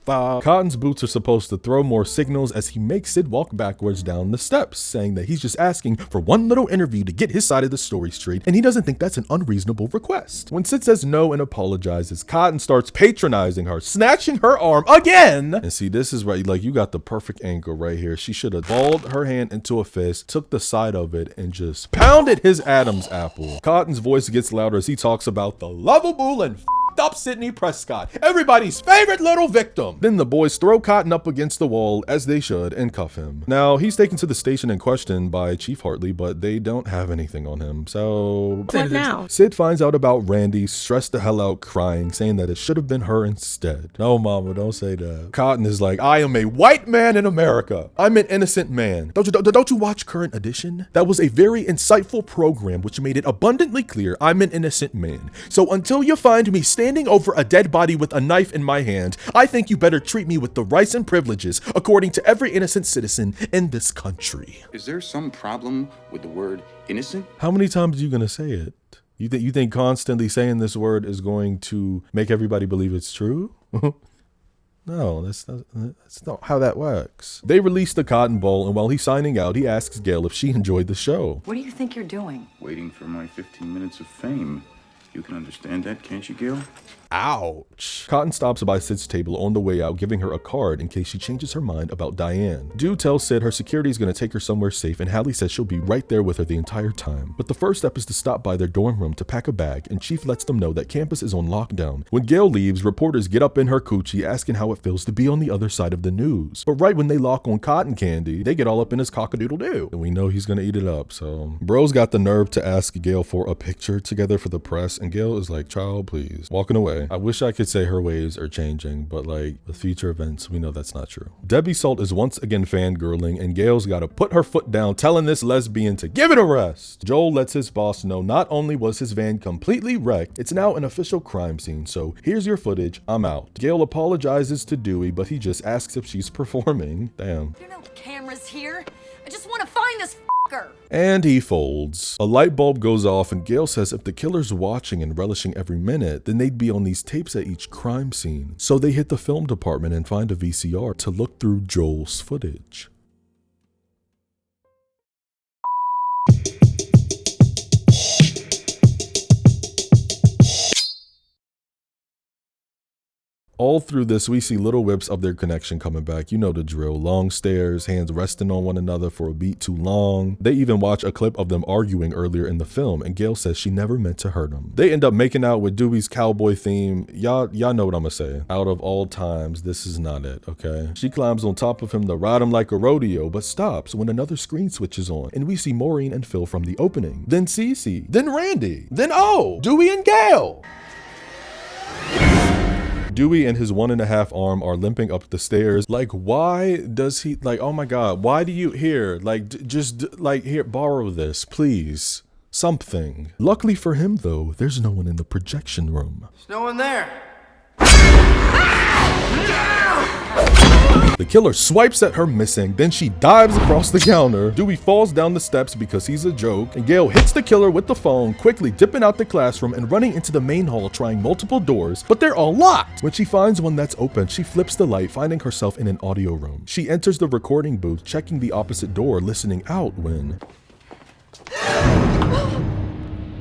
Cotton's boots are supposed to throw more signals as he makes Sid walk backwards down the steps, saying that he's just asking for one little interview to get his side of the story straight, and he doesn't think that's an unreasonable request. When Sid says no and apologizes, Cotton starts patronizing her, snatching her arm again. And see, this is right, like, you got the perfect angle right here. She should have balled her hand into a fist, took the side of it, and just pounded his Adam's apple. Cotton's voice gets louder as he talks about the lovable and up Sidney Prescott, everybody's favorite little victim. Then the boys throw Cotton up against the wall, as they should, and cuff him. Now, he's taken to the station and questioned by Chief Hartley, but they don't have anything on him, so...
What now?
Sid finds out about Randy, stressed the hell out, crying, saying that it should have been her instead. No, mama, don't say that. Cotton is like, I am a white man in America. I'm an innocent man. Don't you watch Current Edition? That was a very insightful program which made it abundantly clear I'm an innocent man. So until you find me standing over a dead body with a knife in my hand, I think you better treat me with the rights and privileges according to every innocent citizen in this country.
Is there some problem with the word innocent?
How many times are you gonna say it? You think constantly saying this word is going to make everybody believe it's true? No, that's not how that works. They release the Cotton Ball, and while he's signing out, he asks Gail if she enjoyed the show.
What do you think you're doing?
Waiting for my 15 minutes of fame. You can understand that, can't you, Gail?
Ouch. Cotton stops by Sid's table on the way out, giving her a card in case she changes her mind about Diane. Dew tells Sid her security is going to take her somewhere safe, and Hallie says she'll be right there with her the entire time. But the first step is to stop by their dorm room to pack a bag, and Chief lets them know that campus is on lockdown. When Gail leaves, reporters get up in her coochie asking how it feels to be on the other side of the news. But right when they lock on Cotton Candy, they get all up in his cockadoodle-doo. And we know he's going to eat it up, so... Bro's got the nerve to ask Gail for a picture together for the press, and Gail is like, child, please. Walking away. I wish I could say her ways are changing, but like, with future events, we know that's not true. Debbie Salt is once again fangirling, and Gail's got to put her foot down, telling this lesbian to give it a rest. Joel lets his boss know not only was his van completely wrecked, it's now an official crime scene, so here's your footage, I'm out. Gail apologizes to Dewey, but he just asks if she's performing. Damn.
There are no cameras here. I just want to find this fucker.
And he folds. A light bulb goes off, and Gail says if the killer's watching and relishing every minute, then they'd be on these tapes at each crime scene. So they hit the film department and find a VCR to look through Joel's footage. All through this, we see little whips of their connection coming back. You know the drill. Long stares, hands resting on one another for a beat too long. They even watch a clip of them arguing earlier in the film, and Gail says she never meant to hurt him. They end up making out with Dewey's cowboy theme. Y'all know what I'm gonna say. Out of all times, this is not it, okay? She climbs on top of him to ride him like a rodeo, but stops when another screen switches on, and we see Maureen and Phil from the opening. Then Cece. Then Randy. Then Dewey and Gail. Dewey and his 1.5 arm are limping up the stairs. Like, why does he, like, oh my God, why do you, here, like, just, like, here, borrow this, please. Something. Luckily for him, though, there's no one in the projection room.
There's no one there.
The killer swipes at her missing, then she dives across the counter. Dewey falls down the steps because he's a joke, and Gail hits the killer with the phone, quickly dipping out the classroom and running into the main hall, trying multiple doors, but they're all locked. When she finds one that's open, she flips the light, finding herself in an audio room. She enters the recording booth, checking the opposite door, listening out when...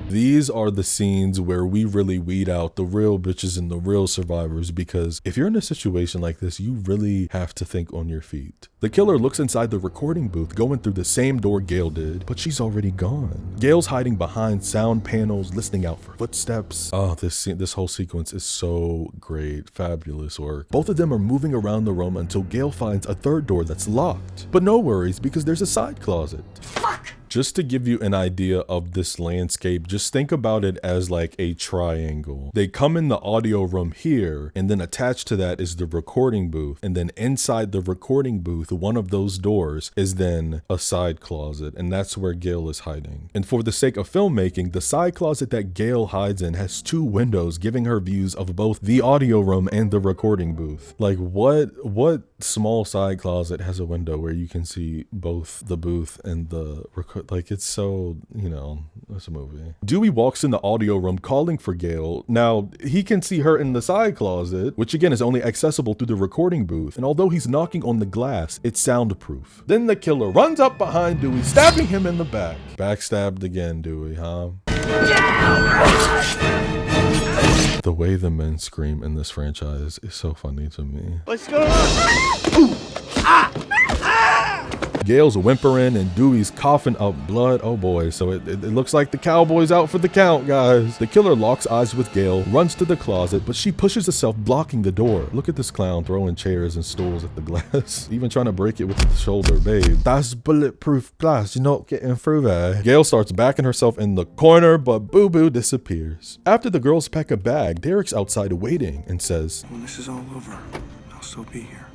These are the scenes where we really weed out the real bitches and the real survivors, because if you're in a situation like this, you really have to think on your feet. The killer looks inside the recording booth, going through the same door Gail did, but she's already gone. Gail's hiding behind sound panels, listening out for footsteps. Oh, this whole sequence is so great. Fabulous work. Both of them are moving around the room until Gail finds a third door that's locked. But no worries, because there's a side closet. Fuck! Just to give you an idea of this landscape, just think about it as like a triangle. They come in the audio room here, and then attached to that is the recording booth. And then inside the recording booth, one of those doors is then a side closet, and that's where Gail is hiding. And for the sake of filmmaking, the side closet that Gail hides in has 2 windows, giving her views of both the audio room and the recording booth. Like, what small side closet has a window where you can see both the booth and the record? Like, it's so, you know, it's a movie. Dewey walks in the audio room calling for Gail. Now, he can see her in the side closet, which again is only accessible through the recording booth. And although he's knocking on the glass, it's soundproof. Then the killer runs up behind Dewey, stabbing him in the back. Backstabbed again, Dewey, huh? The way the men scream in this franchise is so funny to me.
What's going on?
Gail's whimpering and Dewey's coughing up blood. Oh boy, so it looks like the cowboy's out for the count, guys. The killer locks eyes with Gail, runs to the closet, but she pushes herself, blocking the door. Look at this clown throwing chairs and stools at the glass, even trying to break it with the shoulder. Babe, that's bulletproof glass, you're not getting through there. Gail starts backing herself in the corner, but Boo Boo disappears. After the girls pack a bag, Derek's outside waiting and says,
"When this is all over, I'll still be here."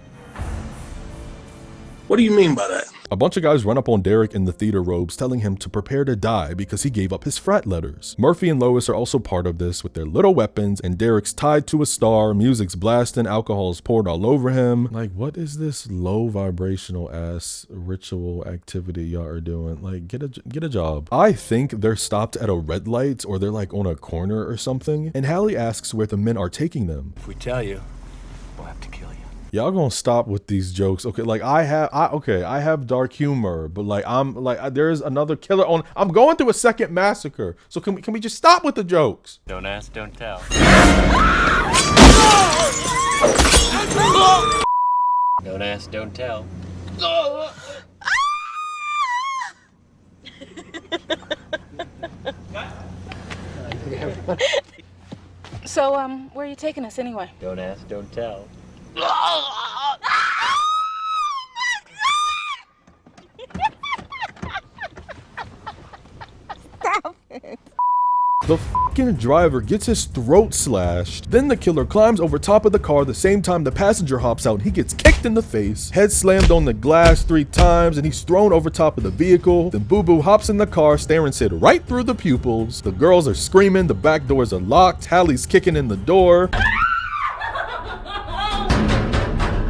What do you mean by that?
A bunch of guys run up on Derek in the theater robes, telling him to prepare to die because he gave up his frat letters. Murphy and Lois are also part of this with their little weapons, and Derek's tied to a star, music's blasting, alcohol's poured all over him. Like, what is this low vibrational ass ritual activity y'all are doing? Like, get a job. I think they're stopped at a red light, or they're like on a corner or something, and Hallie asks where the men are taking them.
If we tell you, we'll have to kill you.
Y'all gonna stop with these jokes. Okay, like I have dark humor, but like there's another killer on. I'm going through a second massacre. So can we just stop with the jokes?
Don't ask, don't tell. Don't ask, don't tell.
So, where are you taking us anyway?
Don't ask, don't tell.
Stop it.
The fucking driver gets his throat slashed. Then the killer climbs over top of the car the same time the passenger hops out. He gets kicked in the face, head slammed on the glass 3 times, and he's thrown over top of the vehicle. Then Boo Boo hops in the car, staring Sid right through the pupils. The girls are screaming, the back doors are locked, Hallie's kicking in the door.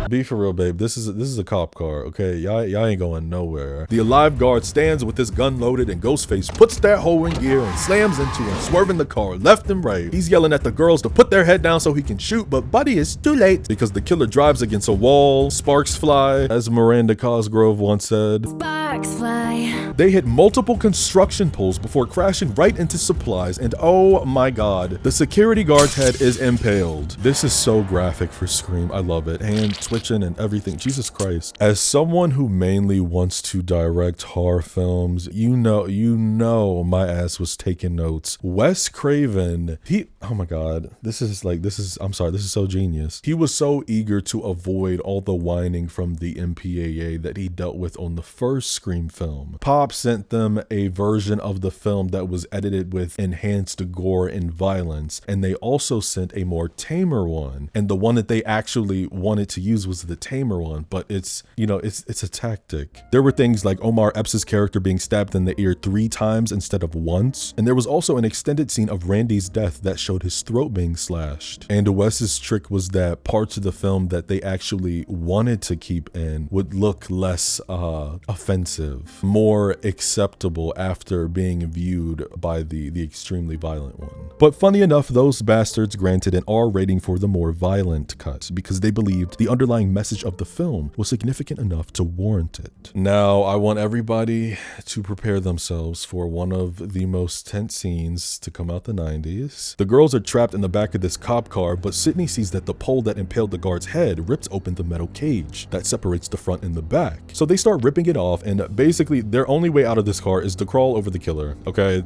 Be for real, babe. This is a cop car, okay? Y'all ain't going nowhere. The alive guard stands with his gun loaded, and Ghostface puts that hoe in gear and slams into him, swerving the car left and right. He's yelling at the girls to put their head down so he can shoot, but buddy, it's too late because the killer drives against a wall. Sparks fly, as Miranda Cosgrove once said.
Sparks fly.
They hit multiple construction poles before crashing right into supplies, and oh my god, the security guard's head is impaled. This is so graphic for Scream. I love it. Hand twitching and everything. Jesus Christ. As someone who mainly wants to direct horror films, you know my ass was taking notes. Wes Craven, Oh my God, I'm sorry, this is so genius. He was so eager to avoid all the whining from the MPAA that he dealt with on the first Scream film. Pop sent them a version of the film that was edited with enhanced gore and violence, and they also sent a more tamer one. And the one that they actually wanted to use was the tamer one, but it's, you know, it's a tactic. There were things like Omar Epps' character being stabbed in the ear 3 times instead of once, and there was also an extended scene of Randy's death that showed his throat being slashed. And Wes's trick was that parts of the film that they actually wanted to keep in would look less offensive, more acceptable after being viewed by the extremely violent one. But funny enough, those bastards granted an R rating for the more violent cut because they believed the underlying message of the film was significant enough to warrant it. Now, I want everybody to prepare themselves for one of the most tense scenes to come out the 90s. The girls are trapped in the back of this cop car, but Sydney sees that the pole that impaled the guard's head rips open the metal cage that separates the front and the back. So they start ripping it off, and basically their only way out of this car is to crawl over the killer, okay?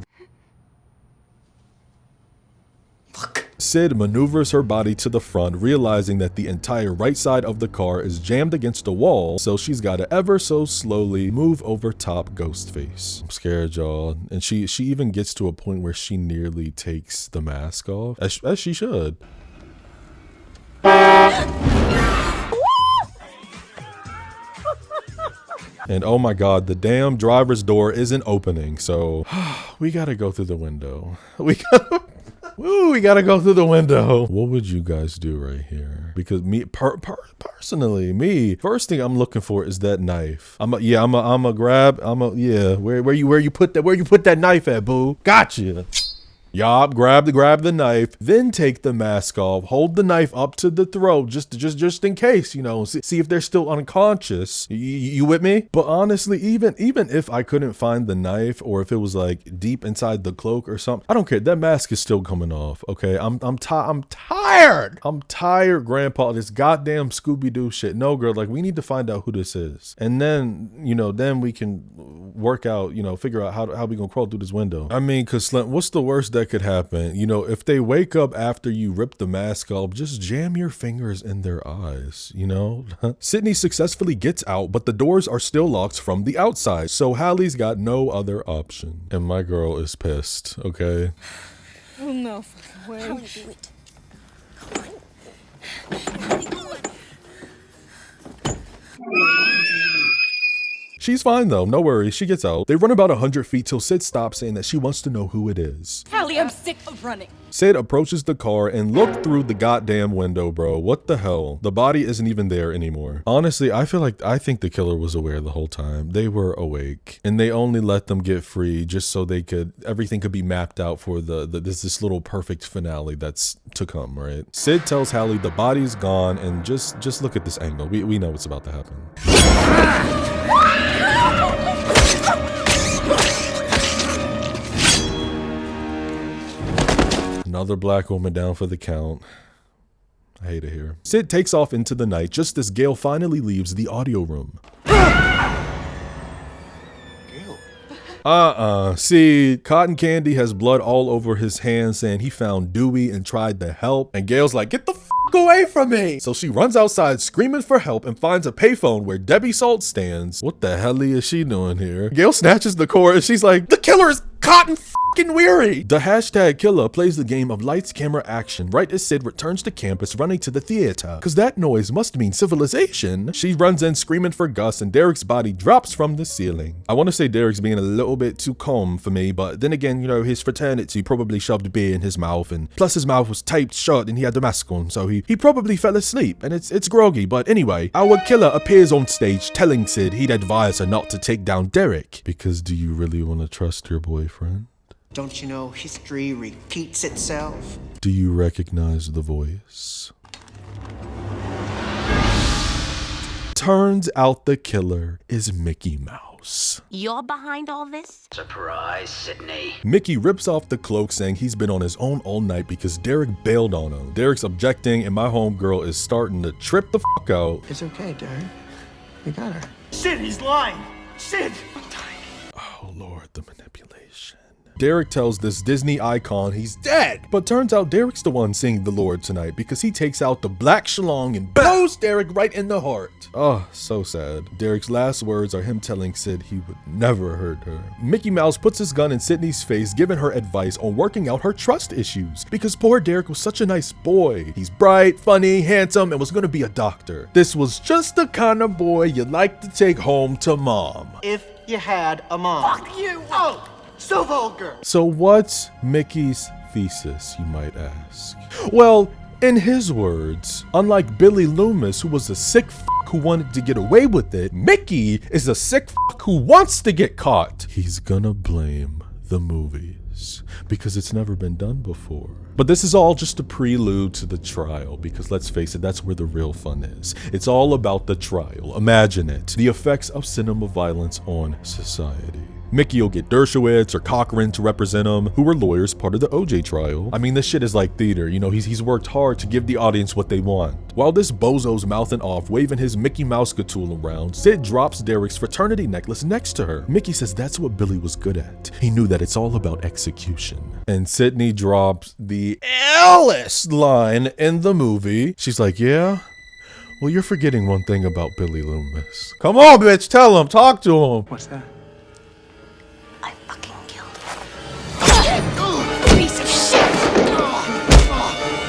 Sid maneuvers her body to the front, realizing that the entire right side of the car is jammed against a wall, so she's gotta ever so slowly move over top Ghostface. I'm scared, y'all. And she even gets to a point where she nearly takes the mask off, as she should. And oh my God, the damn driver's door isn't opening, so we gotta go through the window. We gotta go through the window. What would you guys do right here? Because me, personally, first thing I'm looking for is that knife. Where you put that knife at, boo? Gotcha. Yup, grab the knife, then take the mask off, hold the knife up to the throat, just in case, you know, see if they're still unconscious. You with me? But honestly, even if I couldn't find the knife, or if it was like deep inside the cloak or something, I don't care. That mask is still coming off. Okay, I'm tired. I'm tired, Grandpa, of this goddamn Scooby-Doo shit. No, girl, like, we need to find out who this is, and then, you know, then we can work out, you know, figure out how we gonna crawl through this window. I mean, cause Slim, what's the worst that could happen? You know, if they wake up after you rip the mask off, just jam your fingers in their eyes, you know? Sydney successfully gets out, but the doors are still locked from the outside, so Hallie's got no other option. And my girl is pissed, okay?
Oh no fucking way. I wanna do it.
She's fine though, no worries, she gets out. They run about 100 feet till Sid stops, saying that she wants to know who it is.
Hallie, I'm sick of running.
Sid approaches the car and look through the goddamn window, bro. What the hell? The body isn't even there anymore. Honestly, I think the killer was aware the whole time. They were awake, and they only let them get free just so everything could be mapped out for this little perfect finale that's to come, right? Sid tells Hallie the body's gone, and just look at this angle. We know what's about to happen. Another black woman down for the count. I hate it here. Sid takes off into the night just as Gail finally leaves the audio room. See, Cotton Candy has blood all over his hands, saying he found Dewey and tried to help. And Gail's like, get the f away from me. So she runs outside screaming for help and finds a payphone where Debbie Salt stands. What the hell is she doing here? Gail snatches the cord and she's like, the killer is Cotton f***ing Weary. The hashtag killer plays the game of lights, camera, action right as Sid returns to campus running to the theater. Cause that noise must mean civilization. She runs in screaming for Gus and Derek's body drops from the ceiling. I want to say Derek's being a little bit too calm for me, but then again, you know, his fraternity probably shoved beer in his mouth, and plus his mouth was taped shut and he had the mask on, so he probably fell asleep, and it's groggy. But anyway, our killer appears on stage telling Sid he'd advise her not to take down Derek. Because do you really want to trust your boyfriend?
Don't you know history repeats itself?
Do you recognize the voice? Turns out the killer is Mickey Mouse.
You're behind all this?
Surprise, Sydney.
Mickey rips off the cloak, saying he's been on his own all night because Derek bailed on him. Derek's objecting, and my homegirl is starting to trip the fuck out.
It's okay, Derek. We got her.
Sid, he's lying. Sid!
Oh Lord, the manipulation. Derek tells this Disney icon he's dead. But turns out Derek's the one singing the Lord tonight because he takes out the black shlong and blows Derek right in the heart. Oh, so sad. Derek's last words are him telling Sid he would never hurt her. Mickey Mouse puts his gun in Sydney's face, giving her advice on working out her trust issues because poor Derek was such a nice boy. He's bright, funny, handsome, and was gonna be a doctor. This was just the kind of boy you'd like to take home to mom.
If you had a mom.
Fuck you!
Oh, so vulgar.
So what's Mickey's thesis, you might ask? Well, in his words, unlike Billy Loomis, who was a sick f*** who wanted to get away with it, Mickey is a sick f*** who wants to get caught. He's gonna blame the movies because it's never been done before. But this is all just a prelude to the trial because let's face it, that's where the real fun is. It's all about the trial. Imagine it. The effects of cinema violence on society. Mickey will get Dershowitz or Cochran to represent him, who were lawyers part of the OJ trial. I mean, this shit is like theater, you know, he's worked hard to give the audience what they want. While this bozo's mouthing off, waving his Mickey Mouse gatool around, Sid drops Derek's fraternity necklace next to her. Mickey says that's what Billy was good at. He knew that it's all about execution. And Sydney drops the illest line in the movie. She's like, yeah? Well, you're forgetting one thing about Billy Loomis. Come on, bitch, tell him, talk to him.
What's that?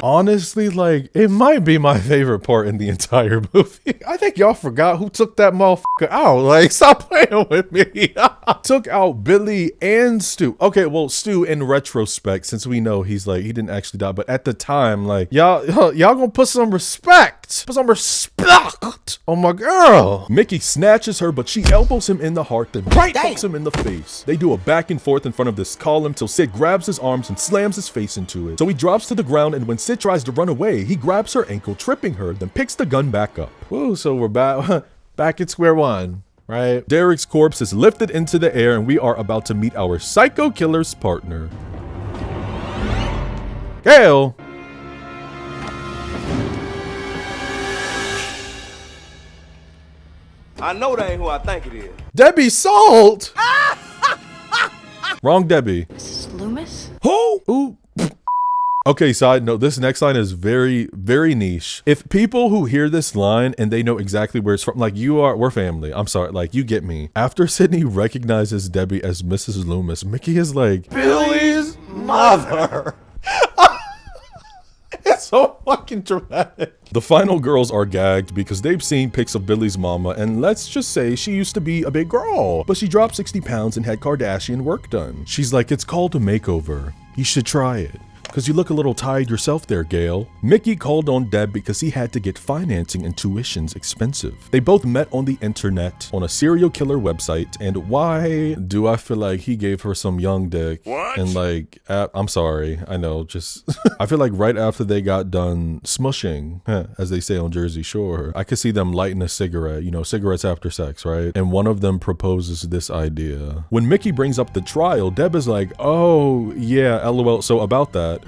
Honestly, like, it might be my favorite part in the entire movie. I think y'all forgot who took that motherfucker out. Like, stop playing with me. Took out Billy and Stu. Okay, well, Stu in retrospect, since we know he's like, he didn't actually die, but at the time, like, y'all gonna put some respect. Put some respect on my girl. Mickey snatches her, but she elbows him in the heart, then right hooks him in the face. They do a back and forth in front of this column till Sid grabs his arms and slams his face into it. So he drops to the ground, and when Sid tries to run away, he grabs her ankle, tripping her, then picks the gun back up. Whoa, so we're back at square one, right? Derek's corpse is lifted into the air, and we are about to meet our psycho killer's partner. Gail!
I know that ain't who I think it is.
Debbie Salt! Wrong Debbie.
Mrs. Loomis?
Who? Ooh. Okay, side note, this next line is very, very niche. If people who hear this line and they know exactly where it's from, like we're family. I'm sorry, like you get me. After Sydney recognizes Debbie as Mrs. Loomis, Mickey is like, Billy's mother. It's so fucking dramatic. The final girls are gagged because they've seen pics of Billy's mama, and let's just say she used to be a big girl, but she dropped 60 pounds and had Kardashian work done. She's like, it's called a makeover. You should try it. Because you look a little tired yourself there, Gail. Mickey called on Deb because he had to get financing and tuition's expensive. They both met on the internet on a serial killer website, and why do I feel like he gave her some young dick? What? And like, I'm sorry, I know, just, I feel like right after they got done smushing, as they say on Jersey Shore, I could see them lighting a cigarette, you know, cigarettes after sex, right? And one of them proposes this idea. When Mickey brings up the trial, Deb is like, oh yeah, LOL, so about that.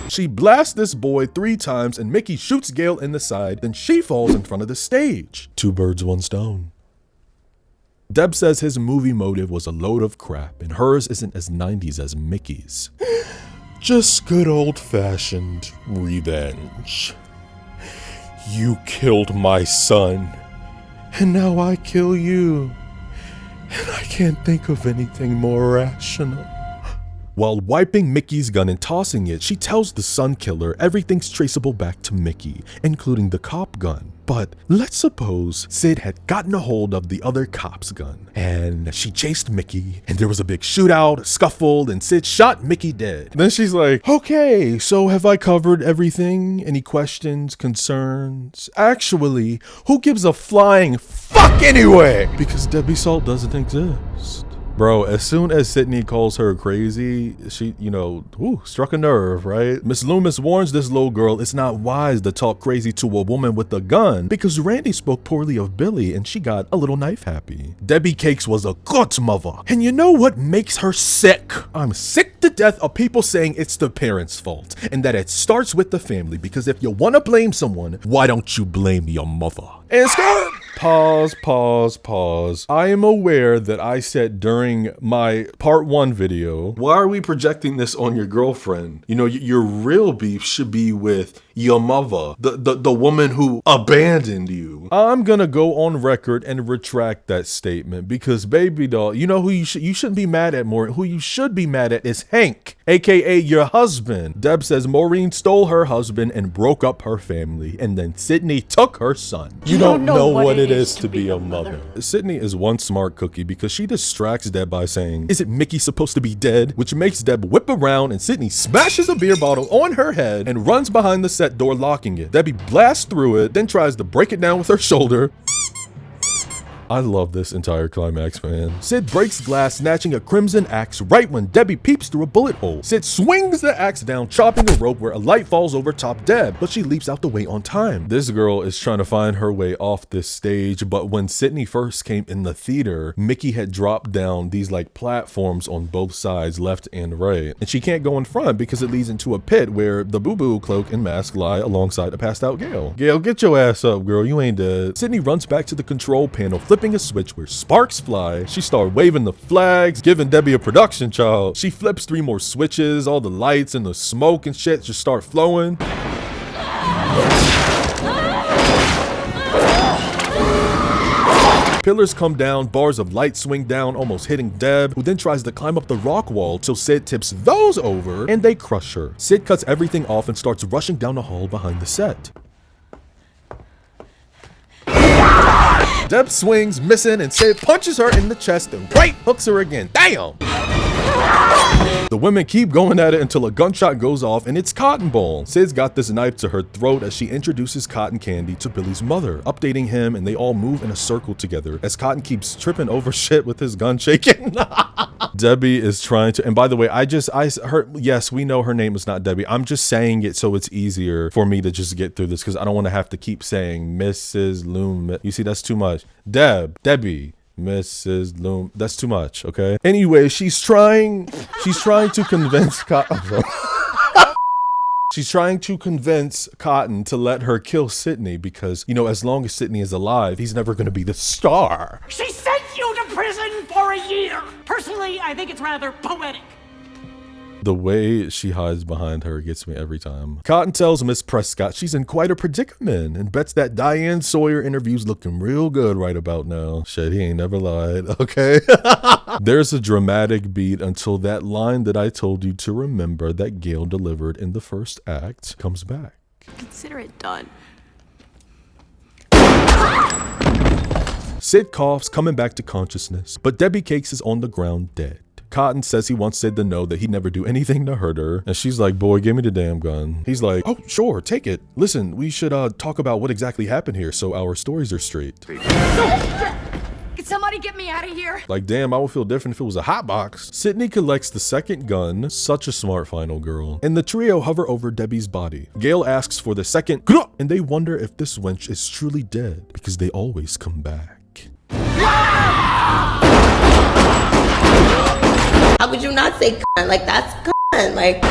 She blasts this boy 3 times and Mickey shoots Gail in the side, then she falls in front of the stage. 2 birds, 1 stone. Deb says his movie motive was a load of crap and hers isn't as 90s as Mickey's. Just good old-fashioned revenge. You killed my son, and now I kill you. And I can't think of anything more rational. While wiping Mickey's gun and tossing it, she tells the son killer everything's traceable back to Mickey, including the cop gun. But let's suppose Sid had gotten a hold of the other cop's gun, and she chased Mickey, and there was a big shootout, a scuffle, and Sid shot Mickey dead. Then she's like, okay, so have I covered everything? Any questions, concerns? Actually, who gives a flying fuck anyway? Because Debbie Salt doesn't exist. Bro, as soon as Sydney calls her crazy, she, you know, struck a nerve, right? Miss Loomis warns this little girl it's not wise to talk crazy to a woman with a gun because Randy spoke poorly of Billy and she got a little knife happy. Debbie Cakes was a good mother. And you know what makes her sick? I'm sick to death of people saying it's the parents' fault and that it starts with the family, because if you want to blame someone, why don't you blame your mother? And skirt. Pause. I am aware that I said during my part 1 video, why are we projecting this on your girlfriend? You know, your real beef should be with your mother, the woman who abandoned you. I'm gonna go on record and retract that statement because baby doll, you know who you shouldn't be mad at more. Who you should be mad at is Hank, aka your husband. Deb says Maureen stole her husband and broke up her family, and then Sydney took her son. You don't know what it is to be a mother. Sydney is one smart cookie because she distracts Deb by saying, "Is it Mickey supposed to be dead?" Which makes Deb whip around and Sydney smashes a beer bottle on her head and runs behind the set door, locking it. Debbie blasts through it, then tries to break it down with her shoulder. I love this entire climax, man. Sid breaks glass, snatching a crimson axe right when Debbie peeps through a bullet hole. Sid swings the axe down, chopping a rope where a light falls over top Deb, but she leaps out the way on time. This girl is trying to find her way off this stage, but when Sydney first came in the theater, Mickey had dropped down these like platforms on both sides, left and right, and she can't go in front because it leads into a pit where the boo-boo cloak and mask lie alongside a passed out Gale. Gale, get your ass up, girl, you ain't dead. Sydney runs back to the control panel, flipping a switch where sparks fly. She started waving the flags, giving Debbie a production child. She flips 3 more switches, all the lights and the smoke and shit just start flowing. Pillars come down, bars of light swing down, almost hitting Deb, who then tries to climb up the rock wall till Sid tips those over and they crush her. Sid cuts everything off and starts rushing down the hall behind the set. Deb swings, missing, and Sid punches her in the chest and right hooks her again. Damn! The women keep going at it until a gunshot goes off and it's Cotton Ball. Sid's got this knife to her throat as she introduces Cotton Candy to Billy's mother, updating him, and they all move in a circle together as Cotton keeps tripping over shit with his gun shaking. Debbie is trying to, and by the way, I heard, yes, we know her name is not Debbie. I'm just saying it so it's easier for me to just get through this because I don't want to have to keep saying Mrs. Loom. You see, that's too much. Debbie. Mrs. Loom. That's too much, okay? Anyway, she's trying to convince Cotton. She's trying to convince Cotton to let her kill Sydney because, you know, as long as Sydney is alive, he's never going to be the star.
She sent you to prison for a year. Personally, I think it's rather poetic.
The way she hides behind her gets me every time. Cotton tells Miss Prescott she's in quite a predicament and bets that Diane Sawyer interview's looking real good right about now. Shit, he ain't never lied, okay? There's a dramatic beat until that line that I told you to remember that Gale delivered in the first act comes back.
Consider it done.
Sid coughs, coming back to consciousness, but Debbie Cakes is on the ground dead. Cotton says he wants Sid to know that he'd never do anything to hurt her. And she's like, boy, give me the damn gun. He's like, oh, sure, take it. Listen, we should talk about what exactly happened here so our stories are straight.
Can somebody get me out of here?
Like, damn, I would feel different if it was a hot box. Sydney collects the second gun. Such a smart final girl. And the trio hover over Debbie's body. Gale asks for the second, and they wonder if this wench is truly dead because they always come back.
How could you not say cunt? Like, that's cunt. Like.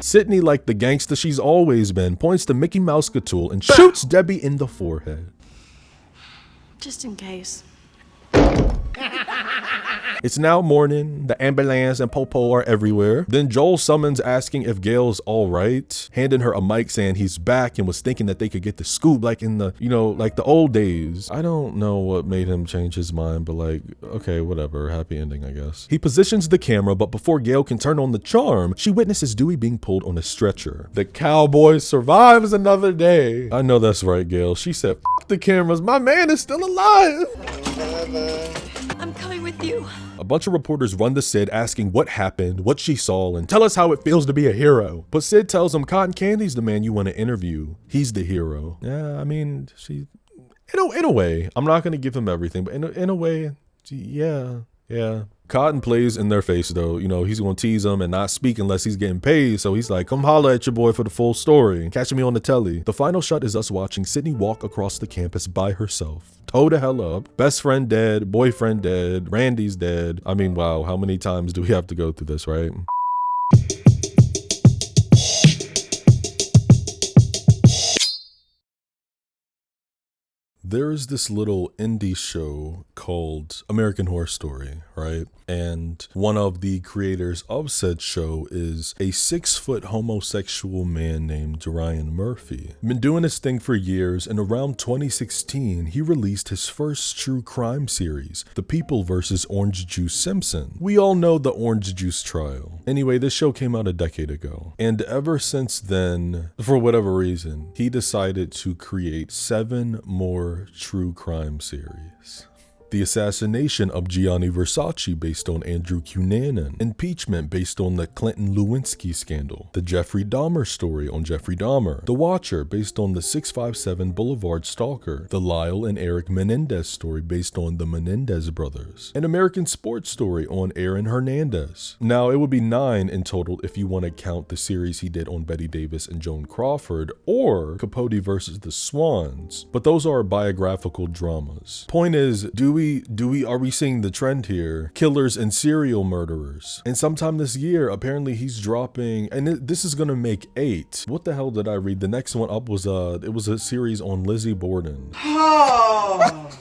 Sydney, like the gangster she's always been, points to Mickey Mouse Gatul and shoots Debbie in the forehead.
Just in case.
It's now morning, the ambulance and Popo are everywhere. Then Joel summons asking if Gale's all right, handing her a mic saying he's back and was thinking that they could get the scoop like in the, you know, like the old days. I don't know what made him change his mind, but like, okay, whatever, happy ending, I guess. He positions the camera, but before Gale can turn on the charm, she witnesses Dewey being pulled on a stretcher. The cowboy survives another day. I know that's right, Gale. She said, F the cameras, my man is still alive.
I'm coming with you.
A bunch of reporters run to Sid asking what happened, what she saw, and tell us how it feels to be a hero. But Sid tells him Cotton Candy's the man you want to interview. He's the hero. Yeah, I mean, in a way, I'm not going to give him everything, but in a way, yeah. Cotton plays in their face though. You know, he's going to tease them and not speak unless he's getting paid. So he's like, come holla at your boy for the full story. Catch me on the telly. The final shot is us watching Sydney walk across the campus by herself. Toe the hell up. Best friend dead. Boyfriend dead. Randy's dead. I mean, wow. How many times do we have to go through this, right? There is this little indie show called American Horror Story, right? And one of the creators of said show is a 6-foot homosexual man named Ryan Murphy. Been doing this thing for years, and around 2016, he released his first true crime series, The People vs. Orange Juice Simpson. We all know the Orange Juice trial. Anyway, this show came out a decade ago, and ever since then, for whatever reason, he decided to create 7 more true crime series. The assassination of Gianni Versace based on Andrew Cunanan, impeachment based on the Clinton Lewinsky scandal, the Jeffrey Dahmer story on Jeffrey Dahmer, The Watcher based on the 657 Boulevard stalker, the Lyle and Eric Menendez story based on the Menendez brothers, an American sports story on Aaron Hernandez. Now, it would be 9 in total if you want to count the series he did on Betty Davis and Joan Crawford, or Capote versus the Swans, but those are biographical dramas. Point is, are we seeing the trend here? Killers and serial murderers. And sometime this year, apparently he's dropping, and this is gonna make 8. What the hell did I read? The next one up was it was a series on Lizzie Borden.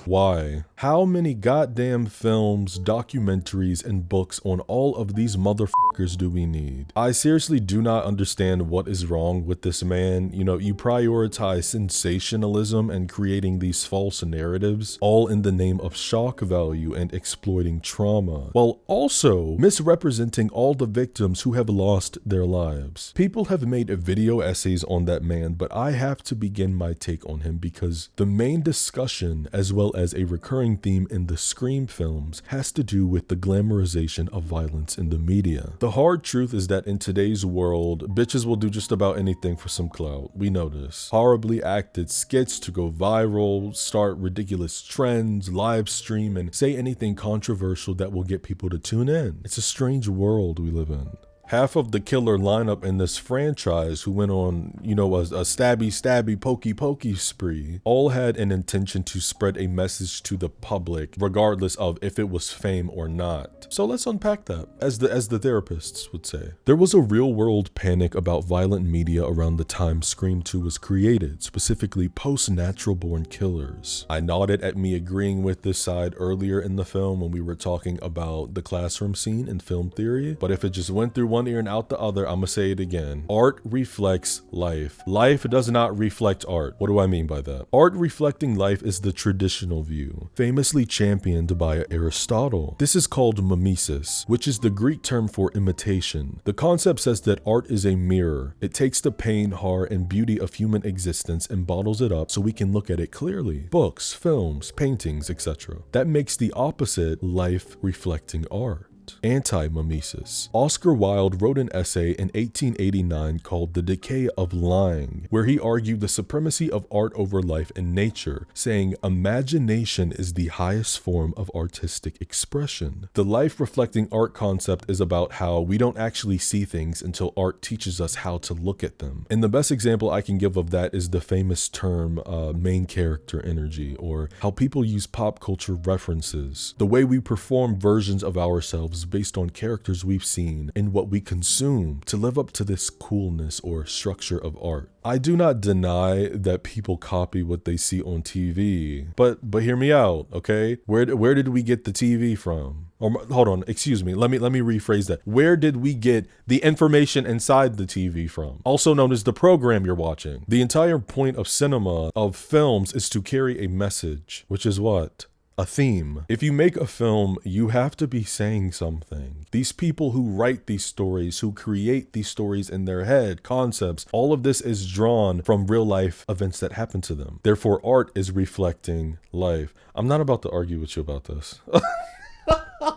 Why? How many goddamn films, documentaries, and books on all of these motherfuckers do we need? I seriously do not understand what is wrong with this man. You know, you prioritize sensationalism and creating these false narratives, all in the name of shock value and exploiting trauma, while also misrepresenting all the victims who have lost their lives. People have made video essays on that man, but I have to begin my take on him because the main discussion, as well as a recurring theme in the Scream films, has to do with the glamorization of violence in the media. The hard truth is that in today's world, bitches will do just about anything for some clout. We know this. Horribly acted skits to go viral, start ridiculous trends, live stream, and say anything controversial that will get people to tune in. It's a strange world we live in. Half of the killer lineup in this franchise who went on, you know, a stabby, pokey spree, all had an intention to spread a message to the public, regardless of if it was fame or not. So let's unpack that, as the therapists would say. There was a real-world panic about violent media around the time Scream 2 was created, specifically post-natural-born killers. I nodded at me agreeing with this side earlier in the film when we were talking about the classroom scene in film theory, but if it just went through one ear and out the other, I'ma say it again. Art reflects life. Life does not reflect art. What do I mean by that? Art reflecting life is the traditional view, famously championed by Aristotle. This is called mimesis, which is the Greek term for imitation. The concept says that art is a mirror. It takes the pain, horror, and beauty of human existence and bottles it up so we can look at it clearly. Books, films, paintings, etc. That makes the opposite life reflecting art. Anti-mimesis. Oscar Wilde wrote an essay in 1889 called The Decay of Lying, where he argued the supremacy of art over life and nature, saying imagination is the highest form of artistic expression. The life-reflecting art concept is about how we don't actually see things until art teaches us how to look at them. And the best example I can give of that is the famous term main character energy, or how people use pop culture references, the way we perform versions of ourselves based on characters we've seen and what we consume to live up to this coolness or structure of art. I do not deny that people copy what they see on TV, but hear me out, okay? Where did we get the TV from? Or hold on, excuse me. Let me rephrase that. Where did we get the information inside the TV from? Also known as the program you're watching. The entire point of cinema, of films, is to carry a message, which is what? A theme. If you make a film, you have to be saying something. These people who write these stories, who create these stories in their head, concepts, all of this is drawn from real life events that happen to them. Therefore, art is reflecting life. I'm not about to argue with you about this.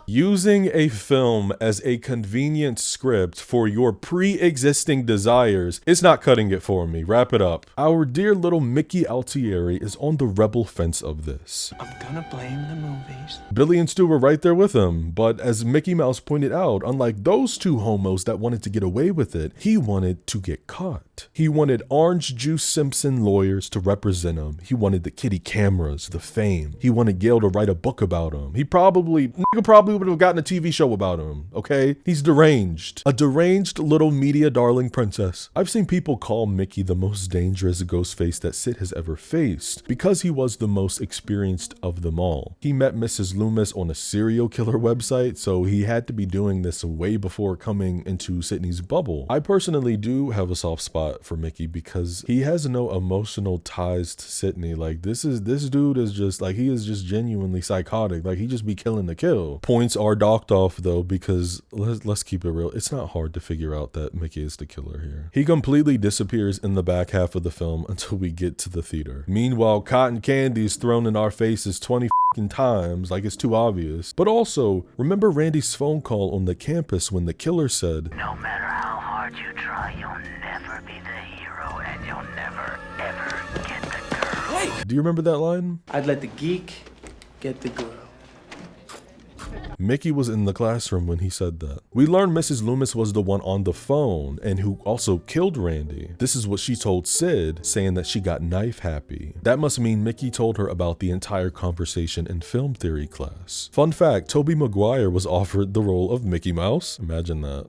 Using a film as a convenient script for your pre-existing desires is not cutting it for me. Wrap it up. Our dear little Mickey Altieri is on the rebel fence of this.
I'm gonna blame the movies.
Billy and Stu were right there with him, but as Mickey Mouse pointed out, unlike those two homos that wanted to get away with it, he wanted to get caught. He wanted Orange Juice Simpson lawyers to represent him. He wanted the kitty cameras, the fame. He wanted Gail to write a book about him. He probably probably would have gotten a TV show about him, okay? He's deranged. A deranged little media darling princess. I've seen people call Mickey the most dangerous ghost face that Sid has ever faced because he was the most experienced of them all. He met Mrs. Loomis on a serial killer website, so he had to be doing this way before coming into Sydney's bubble. I personally do have a soft spot for Mickey because he has no emotional ties to Sydney. Like this dude is just like, he is just genuinely psychotic. Like he just be killing to kill. Points are docked off though, because let's keep it real. It's not hard to figure out that Mickey is the killer here. He completely disappears in the back half of the film until we get to the theater. Meanwhile, cotton candy is thrown in our faces 20 times, like it's too obvious. But also, remember Randy's phone call on the campus when the killer said,
"No matter how hard you try, you'll never be the hero, and you'll never, ever get the girl."
Hey! Do you remember that line?
I'd let the geek get the girl.
Mickey was in the classroom when he said that. We learned Mrs. Loomis was the one on the phone and who also killed Randy. This is what she told Sid, saying that she got knife happy. That must mean Mickey told her about the entire conversation in film theory class. Fun fact, Tobey Maguire was offered the role of Mickey Mouse. Imagine that.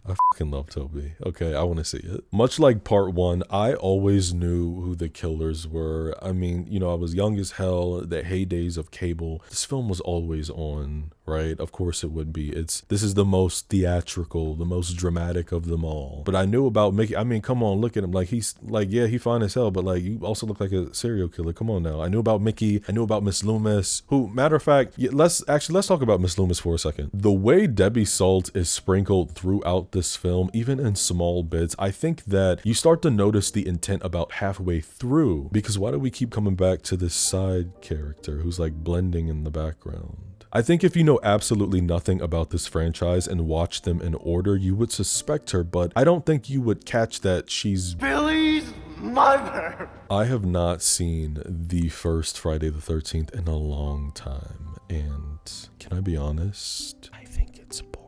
I fucking love Toby. Okay, I want to see it. Much like part one, I always knew who the killers were. I mean, you know, I was young as hell, the heydays of cable. This film was always on, right? Of course it would be. This is the most theatrical, the most dramatic of them all. But I knew about Mickey. I mean, come on, look at him. Like, he's like, yeah, he fine as hell, but like, you also look like a serial killer. Come on now. I knew about Mickey. I knew about Miss Loomis, who, matter of fact, yeah, let's talk about Miss Loomis for a second. The way Debbie Salt is sprinkled throughout this film, even in small bits, I think that you start to notice the intent about halfway through, because why do we keep coming back to this side character who's like blending in the background? I think if you know absolutely nothing about this franchise and watch them in order, you would suspect her, but I don't think you would catch that she's
Billy's mother.
I have not seen the first Friday the 13th in a long time, and can I be honest? I think it's boring.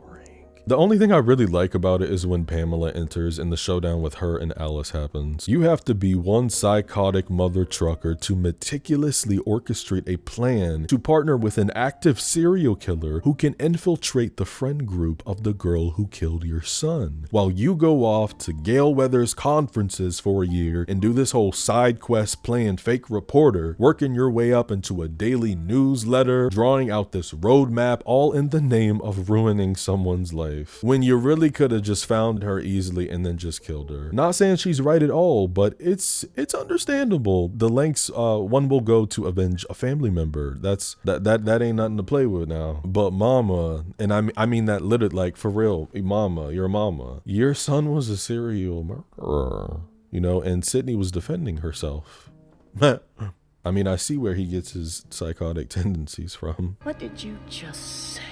The only thing I really like about it is when Pamela enters and the showdown with her and Alice happens. You have to be one psychotic mother trucker to meticulously orchestrate a plan to partner with an active serial killer who can infiltrate the friend group of the girl who killed your son, while you go off to Gail Weathers conferences for a year and do this whole side quest playing fake reporter, working your way up into a daily newsletter, drawing out this roadmap, all in the name of ruining someone's life. When you really could have just found her easily and then just killed her. Not saying she's right at all, but it's understandable the lengths one will go to avenge a family member. That ain't nothing to play with now. But mama, and I mean that literally, like, for real, mama, your son was a serial murderer, you know, and Sydney was defending herself. I mean, I see where he gets his psychotic tendencies from.
What did you just say?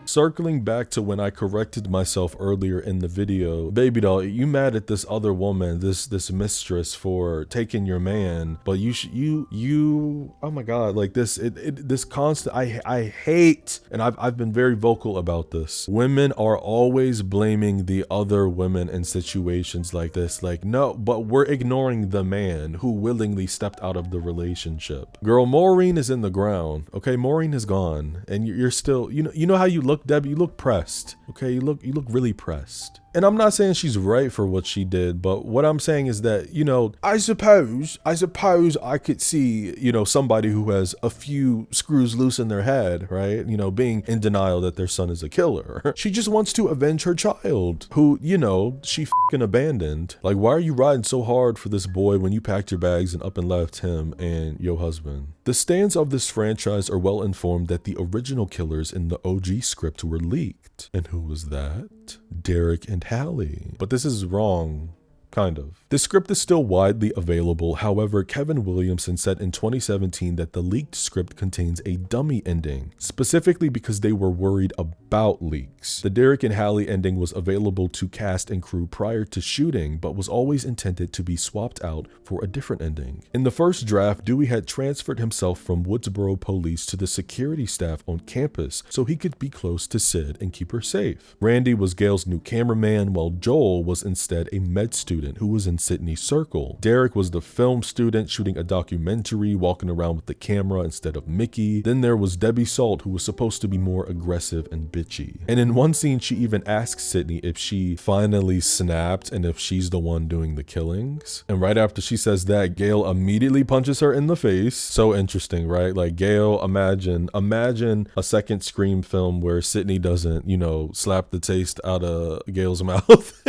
Circling back to when I corrected myself earlier in the video, baby doll, you mad at this other woman, this mistress for taking your man, but you oh my god, like this constant, I hate, and I've been very vocal about this. Women are always blaming the other women in situations like this. Like, no, but we're ignoring the man who willingly stepped out of the relationship. Girl, Maureen is in the ground. Okay, Maureen is gone, and you're still, you know how you look, Debbie, you look pressed. Okay, you look really pressed. And I'm not saying she's right for what she did, but what I'm saying is that, you know, I suppose I could see, you know, somebody who has a few screws loose in their head, right? You know, being in denial that their son is a killer. She just wants to avenge her child, who, you know, she fucking abandoned. Like, why are you riding so hard for this boy when you packed your bags and up and left him and your husband? The stands of this franchise are well informed that the original killers in the OG script were leaked. And who was that? Derek and Hallie. But this is wrong. Kind of. The script is still widely available. However, Kevin Williamson said in 2017 that the leaked script contains a dummy ending, specifically because they were worried about leaks. The Derek and Hallie ending was available to cast and crew prior to shooting, but was always intended to be swapped out for a different ending. In the first draft, Dewey had transferred himself from Woodsboro Police to the security staff on campus so he could be close to Sid and keep her safe. Randy was Gail's new cameraman, while Joel was instead a med student student who was in Sydney's circle. Derek was the film student shooting a documentary, walking around with the camera instead of Mickey. Then there was Debbie Salt, who was supposed to be more aggressive and bitchy. And in one scene, she even asks Sydney if she finally snapped and if she's the one doing the killings. And right after she says that, Gail immediately punches her in the face. So interesting, right? Like Gail, imagine a second Scream film where Sydney doesn't, you know, slap the taste out of Gail's mouth.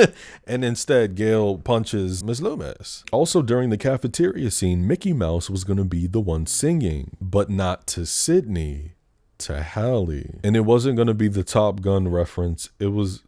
And instead, Gail punches Miss Loomis. Also, during the cafeteria scene, Mickey Mouse was going to be the one singing, but not to Sydney, to Hallie. And it wasn't going to be the Top Gun reference. It was,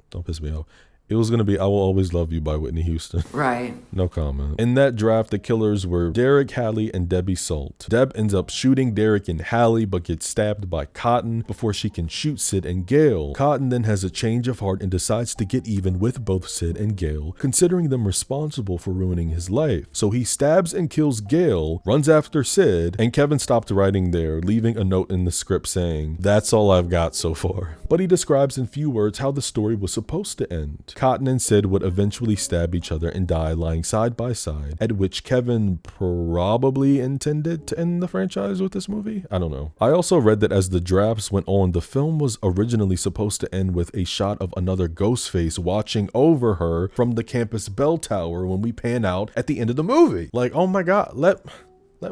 don't piss me off. It was going to be I Will Always Love You by Whitney Houston.
Right.
No comment. In that draft, the killers were Derek, Hallie, and Debbie Salt. Deb ends up shooting Derek and Hallie, but gets stabbed by Cotton before she can shoot Sid and Gail. Cotton then has a change of heart and decides to get even with both Sid and Gail, considering them responsible for ruining his life. So he stabs and kills Gail, runs after Sid, and Kevin stopped writing there, leaving a note in the script saying, "That's all I've got so far." But he describes in few words how the story was supposed to end. Cotton and Sid would eventually stab each other and die lying side by side, at which Kevin probably intended to end the franchise with this movie. I don't know. I also read that as the drafts went on, the film was originally supposed to end with a shot of another Ghostface watching over her from the campus bell tower when we pan out at the end of the movie. Like, oh my God, let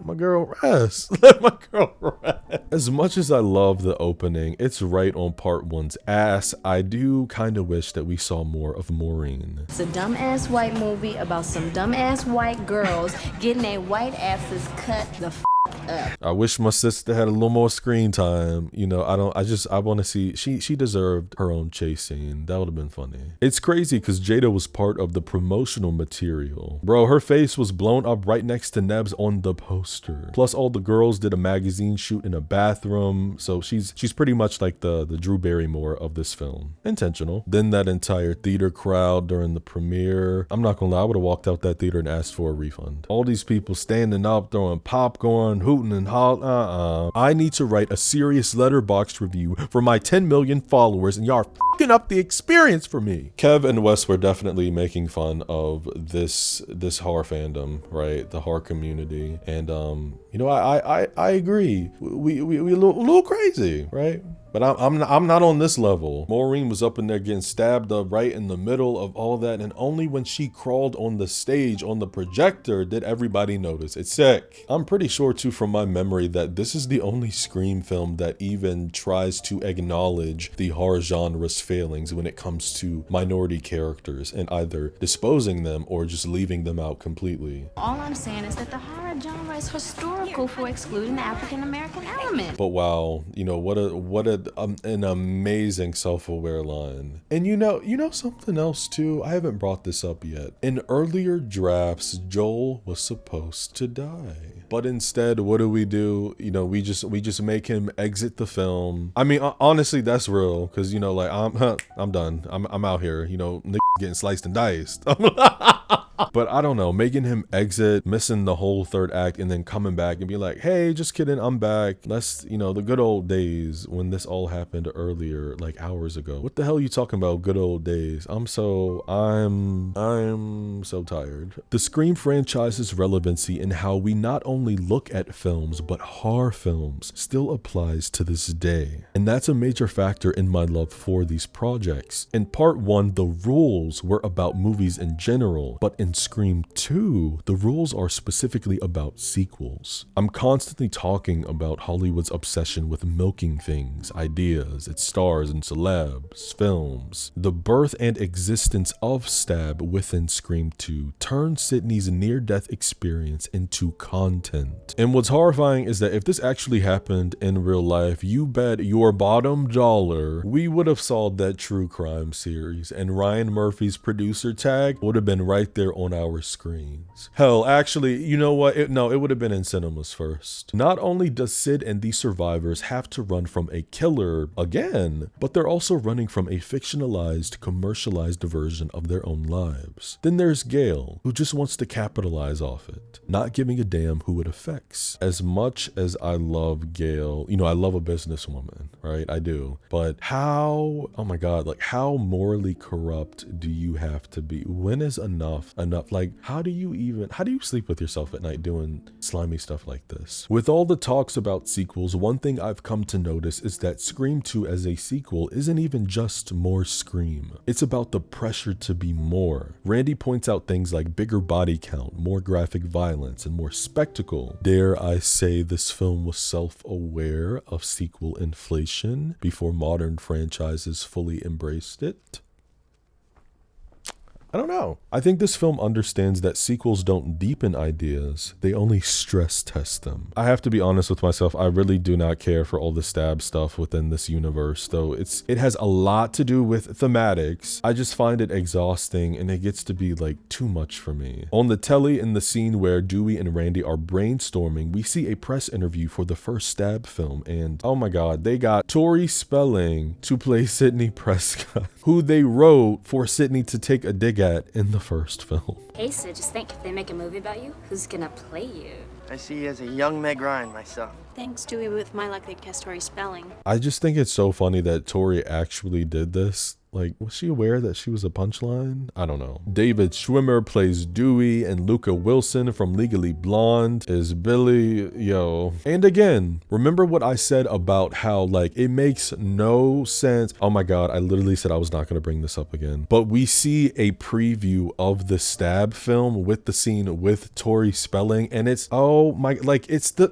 my girl rest. Let my girl rest. As much as I love the opening, it's right on part one's ass. I do kind of wish that we saw more of Maureen.
It's a dumbass white movie about some dumbass white girls getting their white asses cut the up.
I wish my sister had a little more screen time. You know, I want to see, she deserved her own chase scene. That would have been funny. It's crazy because Jada was part of the promotional material. Bro, her face was blown up right next to Neb's on the poster. Plus all the girls did a magazine shoot in a bathroom. So she's pretty much like the Drew Barrymore of this film. Intentional. Then that entire theater crowd during the premiere. I'm not gonna lie, I would have walked out that theater and asked for a refund. All these people standing up, throwing popcorn, hooting and hollering. I need to write a serious letterboxd review for my 10 million followers, and y'all are fucking up the experience for me. Kev and Wes were definitely making fun of this horror fandom, right? The horror community. And you know, I agree. We a little crazy, right? But I'm not on this level. Maureen was up in there getting stabbed up right in the middle of all that, and only when she crawled on the stage on the projector did everybody notice. It's sick. I'm pretty sure too from my memory that this is the only Scream film that even tries to acknowledge the horror genre's failings when it comes to minority characters and either disposing them or just leaving them out completely.
All I'm saying is that the horror genre is historical for excluding the African American element.
But wow, you know, what an amazing self-aware line. And you know something else too, I haven't brought this up yet. In earlier drafts, Joel was supposed to die, but instead what do? You know, we just make him exit the film. I mean, honestly, that's real, because you know, like I'm done. I'm out here, you know, getting sliced and diced. But I don't know, making him exit, missing the whole third act, and then coming back and be like, hey, just kidding, I'm back. Let's, you know, the good old days when this all happened earlier, like hours ago. What the hell are you talking about, good old days? I'm so tired. The Scream franchise's relevancy in how we not only look at films, but horror films still applies to this day. And that's a major factor in my love for these projects. In part one, the rules were about movies in general, but in Scream 2, the rules are specifically about sequels. I'm constantly talking about Hollywood's obsession with milking things, ideas, its stars and celebs, films. The birth and existence of Stab within Scream 2 turned Sydney's near-death experience into content. And what's horrifying is that if this actually happened in real life, you bet your bottom dollar we would have saw that true crime series, and Ryan Murphy's producer tag would have been right there on our screens. Hell, actually, you know what? It would have been in cinemas first. Not only does Sid and the survivors have to run from a killer again, but they're also running from a fictionalized, commercialized version of their own lives. Then there's Gail, who just wants to capitalize off it, not giving a damn who it affects. As much as I love Gail, I love a businesswoman, right? I do. But how, oh my God, like how morally corrupt do you have to be? When is enough enough? Like, how do you sleep with yourself at night doing slimy stuff like this? With all the talks about sequels, one thing I've come to notice is that Scream 2 as a sequel isn't even just more Scream. It's about the pressure to be more. Randy points out things like bigger body count, more graphic violence, and more spectacle. Dare I say this film was self-aware of sequel inflation before modern franchises fully embraced it? I don't know. I think this film understands that sequels don't deepen ideas, they only stress test them. I have to be honest with myself, I really do not care for all the stab stuff within this universe, though it has a lot to do with thematics. I just find it exhausting and it gets to be like too much for me. On the telly, in the scene where Dewey and Randy are brainstorming, we see a press interview for the first Stab film, and oh my God, they got Tori Spelling to play Sidney Prescott, who they wrote for Sidney to take a dig at in the first film.
Hey Sid, just think, if they make a movie about you, who's gonna play you?
I see you as a young Meg Ryan myself.
Thanks, Dewey. With my luck, they'd cast Tori Spelling.
I just think it's so funny that Tori actually did this. Like, was she aware that she was a punchline? I don't know. David Schwimmer plays Dewey, and Luca Wilson from Legally Blonde is Billy. Yo. And again, remember what I said about how, like, it makes no sense. Oh my God, I literally said I was not going to bring this up again. But we see a preview of the Stab film with the scene with Tori Spelling, and it's, oh my, like, it's the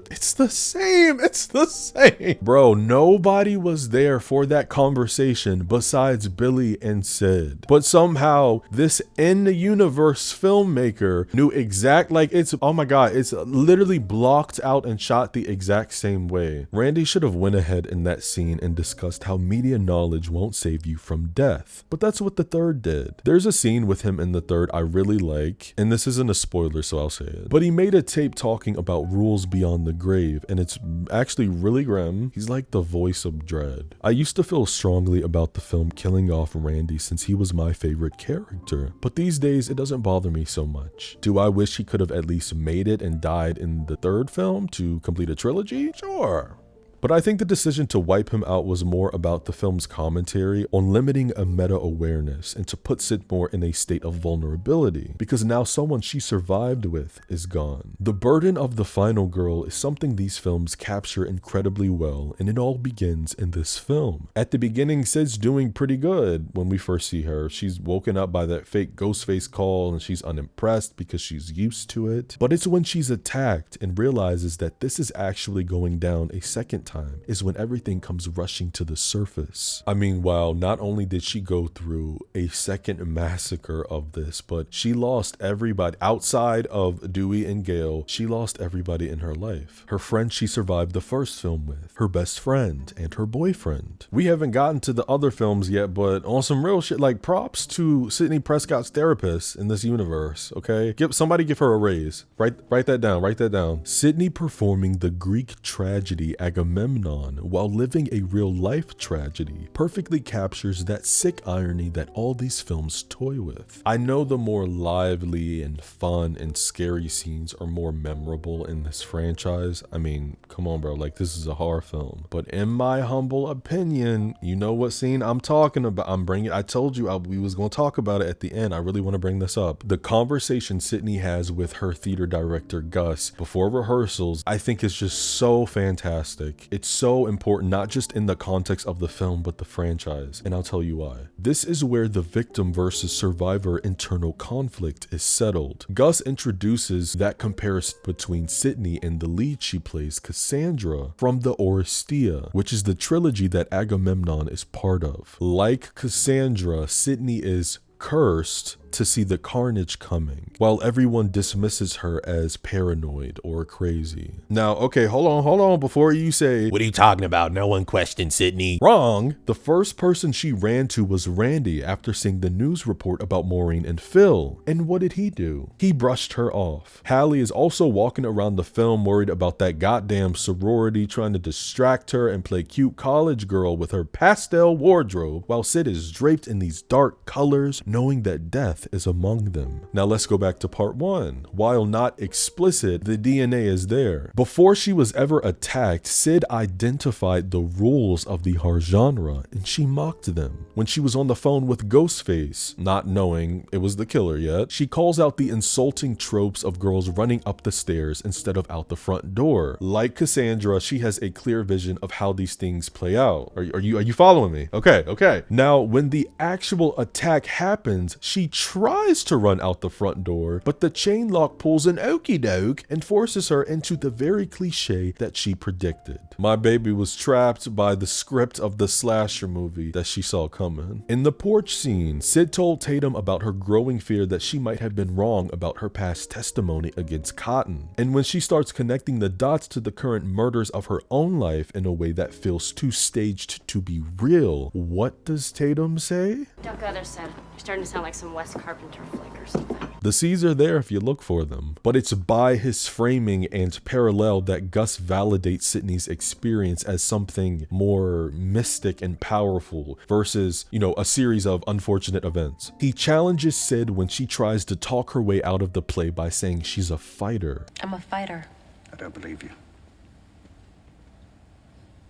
same. It's the same. Bro, nobody was there for that conversation besides Billy and Sid. But somehow this in the universe filmmaker knew it's, oh my God, it's literally blocked out and shot the exact same way. Randy should have went ahead in that scene and discussed how media knowledge won't save you from death. But that's what the third did. There's a scene with him in the third I really like, and this isn't a spoiler, so I'll say it. But he made a tape talking about rules beyond the grave, and it's actually really grim. He's like the voice of dread. I used to feel strongly about the film killing off Randy since he was my favorite character, but these days it doesn't bother me so much. Do I wish he could have at least made it and died in the third film to complete a trilogy? Sure. But I think the decision to wipe him out was more about the film's commentary on limiting a meta-awareness and to put Sid more in a state of vulnerability, because now someone she survived with is gone. The burden of the final girl is something these films capture incredibly well, and it all begins in this film. At the beginning, Sid's doing pretty good when we first see her. She's woken up by that fake Ghostface call and she's unimpressed because she's used to it. But it's when she's attacked and realizes that this is actually going down a second time is when everything comes rushing to the surface. I mean, wow, not only did she go through a second massacre of this, but she lost everybody outside of Dewey and Gail. She lost everybody in her life. Her friend she survived the first film with, her best friend, and her boyfriend. We haven't gotten to the other films yet, but on some real shit, like props to Sidney Prescott's therapist in this universe, okay? Somebody give her a raise. Write that down. Sidney performing the Greek tragedy Agamemnon while living a real-life tragedy perfectly captures that sick irony that all these films toy with. I know the more lively and fun and scary scenes are more memorable in this franchise. I mean, come on, bro, like this is a horror film. But in my humble opinion, you know what scene I'm talking about. I told you we was going to talk about it at the end. I really want to bring this up. The conversation Sidney has with her theater director, Gus, before rehearsals, I think is just so fantastic. It's so important, not just in the context of the film, but the franchise. And I'll tell you why. This is where the victim versus survivor internal conflict is settled. Gus introduces that comparison between Sidney and the lead she plays, Cassandra, from the Oresteia, which is the trilogy that Agamemnon is part of. Like Cassandra, Sidney is cursed to see the carnage coming, while everyone dismisses her as paranoid or crazy. Now, okay, hold on, before you say, "What are you talking about? No one questioned Sydney." Wrong. The first person she ran to was Randy after seeing the news report about Maureen and Phil. And what did he do? He brushed her off. Hallie is also walking around the film worried about that goddamn sorority trying to distract her and play cute college girl with her pastel wardrobe, while Sid is draped in these dark colors, knowing that death is among them. Now let's go back to part 1. While not explicit, the DNA is there. Before she was ever attacked, Sid identified the rules of the horror genre and she mocked them. When she was on the phone with Ghostface, not knowing it was the killer yet, she calls out the insulting tropes of girls running up the stairs instead of out the front door. Like Cassandra, she has a clear vision of how these things play out. Are you following me? Okay. Now, when the actual attack happens, she tries to run out the front door, but the chain lock pulls an okie doke and forces her into the very cliche that she predicted. My baby was trapped by the script of the slasher movie that she saw coming. In the porch scene, Sid told Tatum about her growing fear that she might have been wrong about her past testimony against Cotton. And when she starts connecting the dots to the current murders of her own life in a way that feels too staged to be real, what does Tatum say?
Don't go there, Sid. You're starting to sound like some Wes Carpenter flick or something.
The C's are there if you look for them, but it's by his framing and parallel that Gus validates Sydney's experience as something more mystic and powerful versus, a series of unfortunate events. He challenges Sid when she tries to talk her way out of the play by saying she's a fighter.
I'm a fighter.
I don't believe you.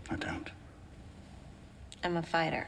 I don't.
I'm a fighter.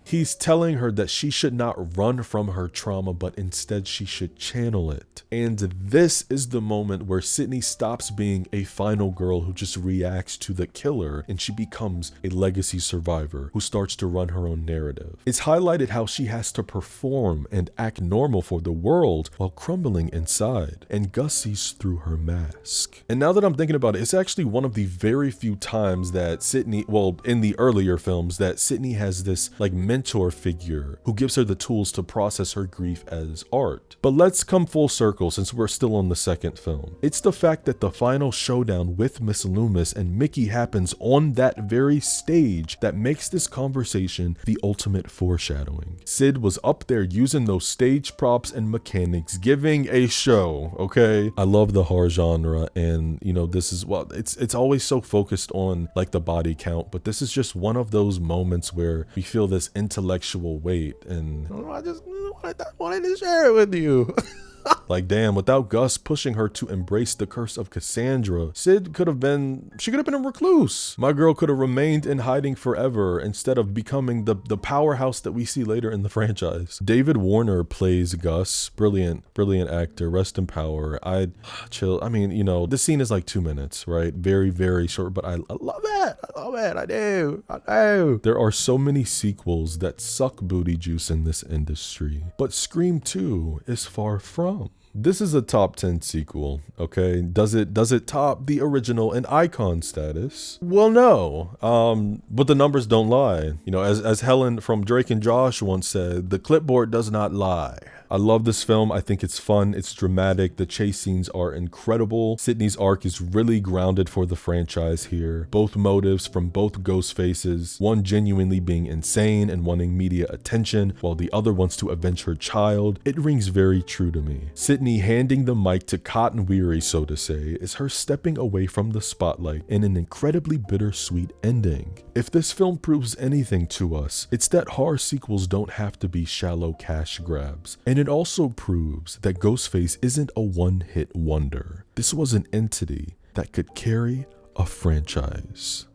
He's telling her that she should not run from her trauma, but instead she should channel it. And this is the moment where Sydney stops being a final girl who just reacts to the killer and she becomes a legacy survivor who starts to run her own narrative. It's highlighted how she has to perform and act normal for the world while crumbling inside, and Gus sees through her mask. And now that I'm thinking about it, it's actually one of the very few times that Sydney, in the earlier films, that Sydney has this mentor figure who gives her the tools to process her grief as art. But let's come full circle since we're still on the second film. It's the fact that the final showdown with Miss Loomis and Mickey happens on that very stage that makes this conversation the ultimate foreshadowing. Sid was up there using those stage props and mechanics, giving a show, okay? I love the horror genre, and this is, it's always so focused on the body count, but this is just one of those moments where we feel this intellectual weight, and I just wanted to share it with you. Damn, without Gus pushing her to embrace the curse of Cassandra, Sid could have been a recluse. My girl could have remained in hiding forever instead of becoming the powerhouse that we see later in the franchise. David Warner plays Gus. Brilliant actor. Rest in power. This scene is 2 minutes, right? Very, very short, but I love it. I do. There are so many sequels that suck booty juice in this industry, but Scream 2 is far from. This is a top 10 sequel, okay? Does it top the original and icon status? Well, no, but the numbers don't lie. As Helen from Drake and Josh once said, the clipboard does not lie. I love this film. I think it's fun. It's dramatic. The chase scenes are incredible. Sydney's arc is really grounded for the franchise here. Both motives from both ghost faces, one genuinely being insane and wanting media attention, while the other wants to avenge her child. It rings very true to me. Sydney handing the mic to Cotton Weary, so to say, is her stepping away from the spotlight in an incredibly bittersweet ending. If this film proves anything to us, it's that horror sequels don't have to be shallow cash grabs. And it also proves that Ghostface isn't a one-hit wonder. This was an entity that could carry a franchise.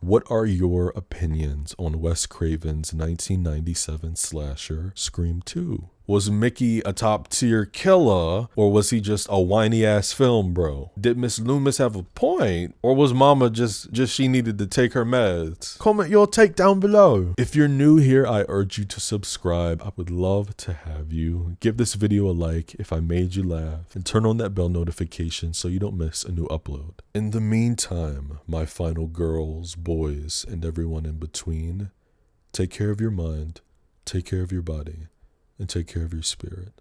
What are your opinions on Wes Craven's 1997 slasher Scream 2? Was Mickey a top tier killer, or was he just a whiny ass film bro? Did Miss Loomis have a point, or was Mama just she needed to take her meds? Comment your take down below. If you're new here, I urge you to subscribe. I would love to have you. Give this video a like if I made you laugh, and turn on that bell notification so you don't miss a new upload. In the meantime, my final girls, boys, and everyone in between, take care of your mind take care of your body, and take care of your spirit.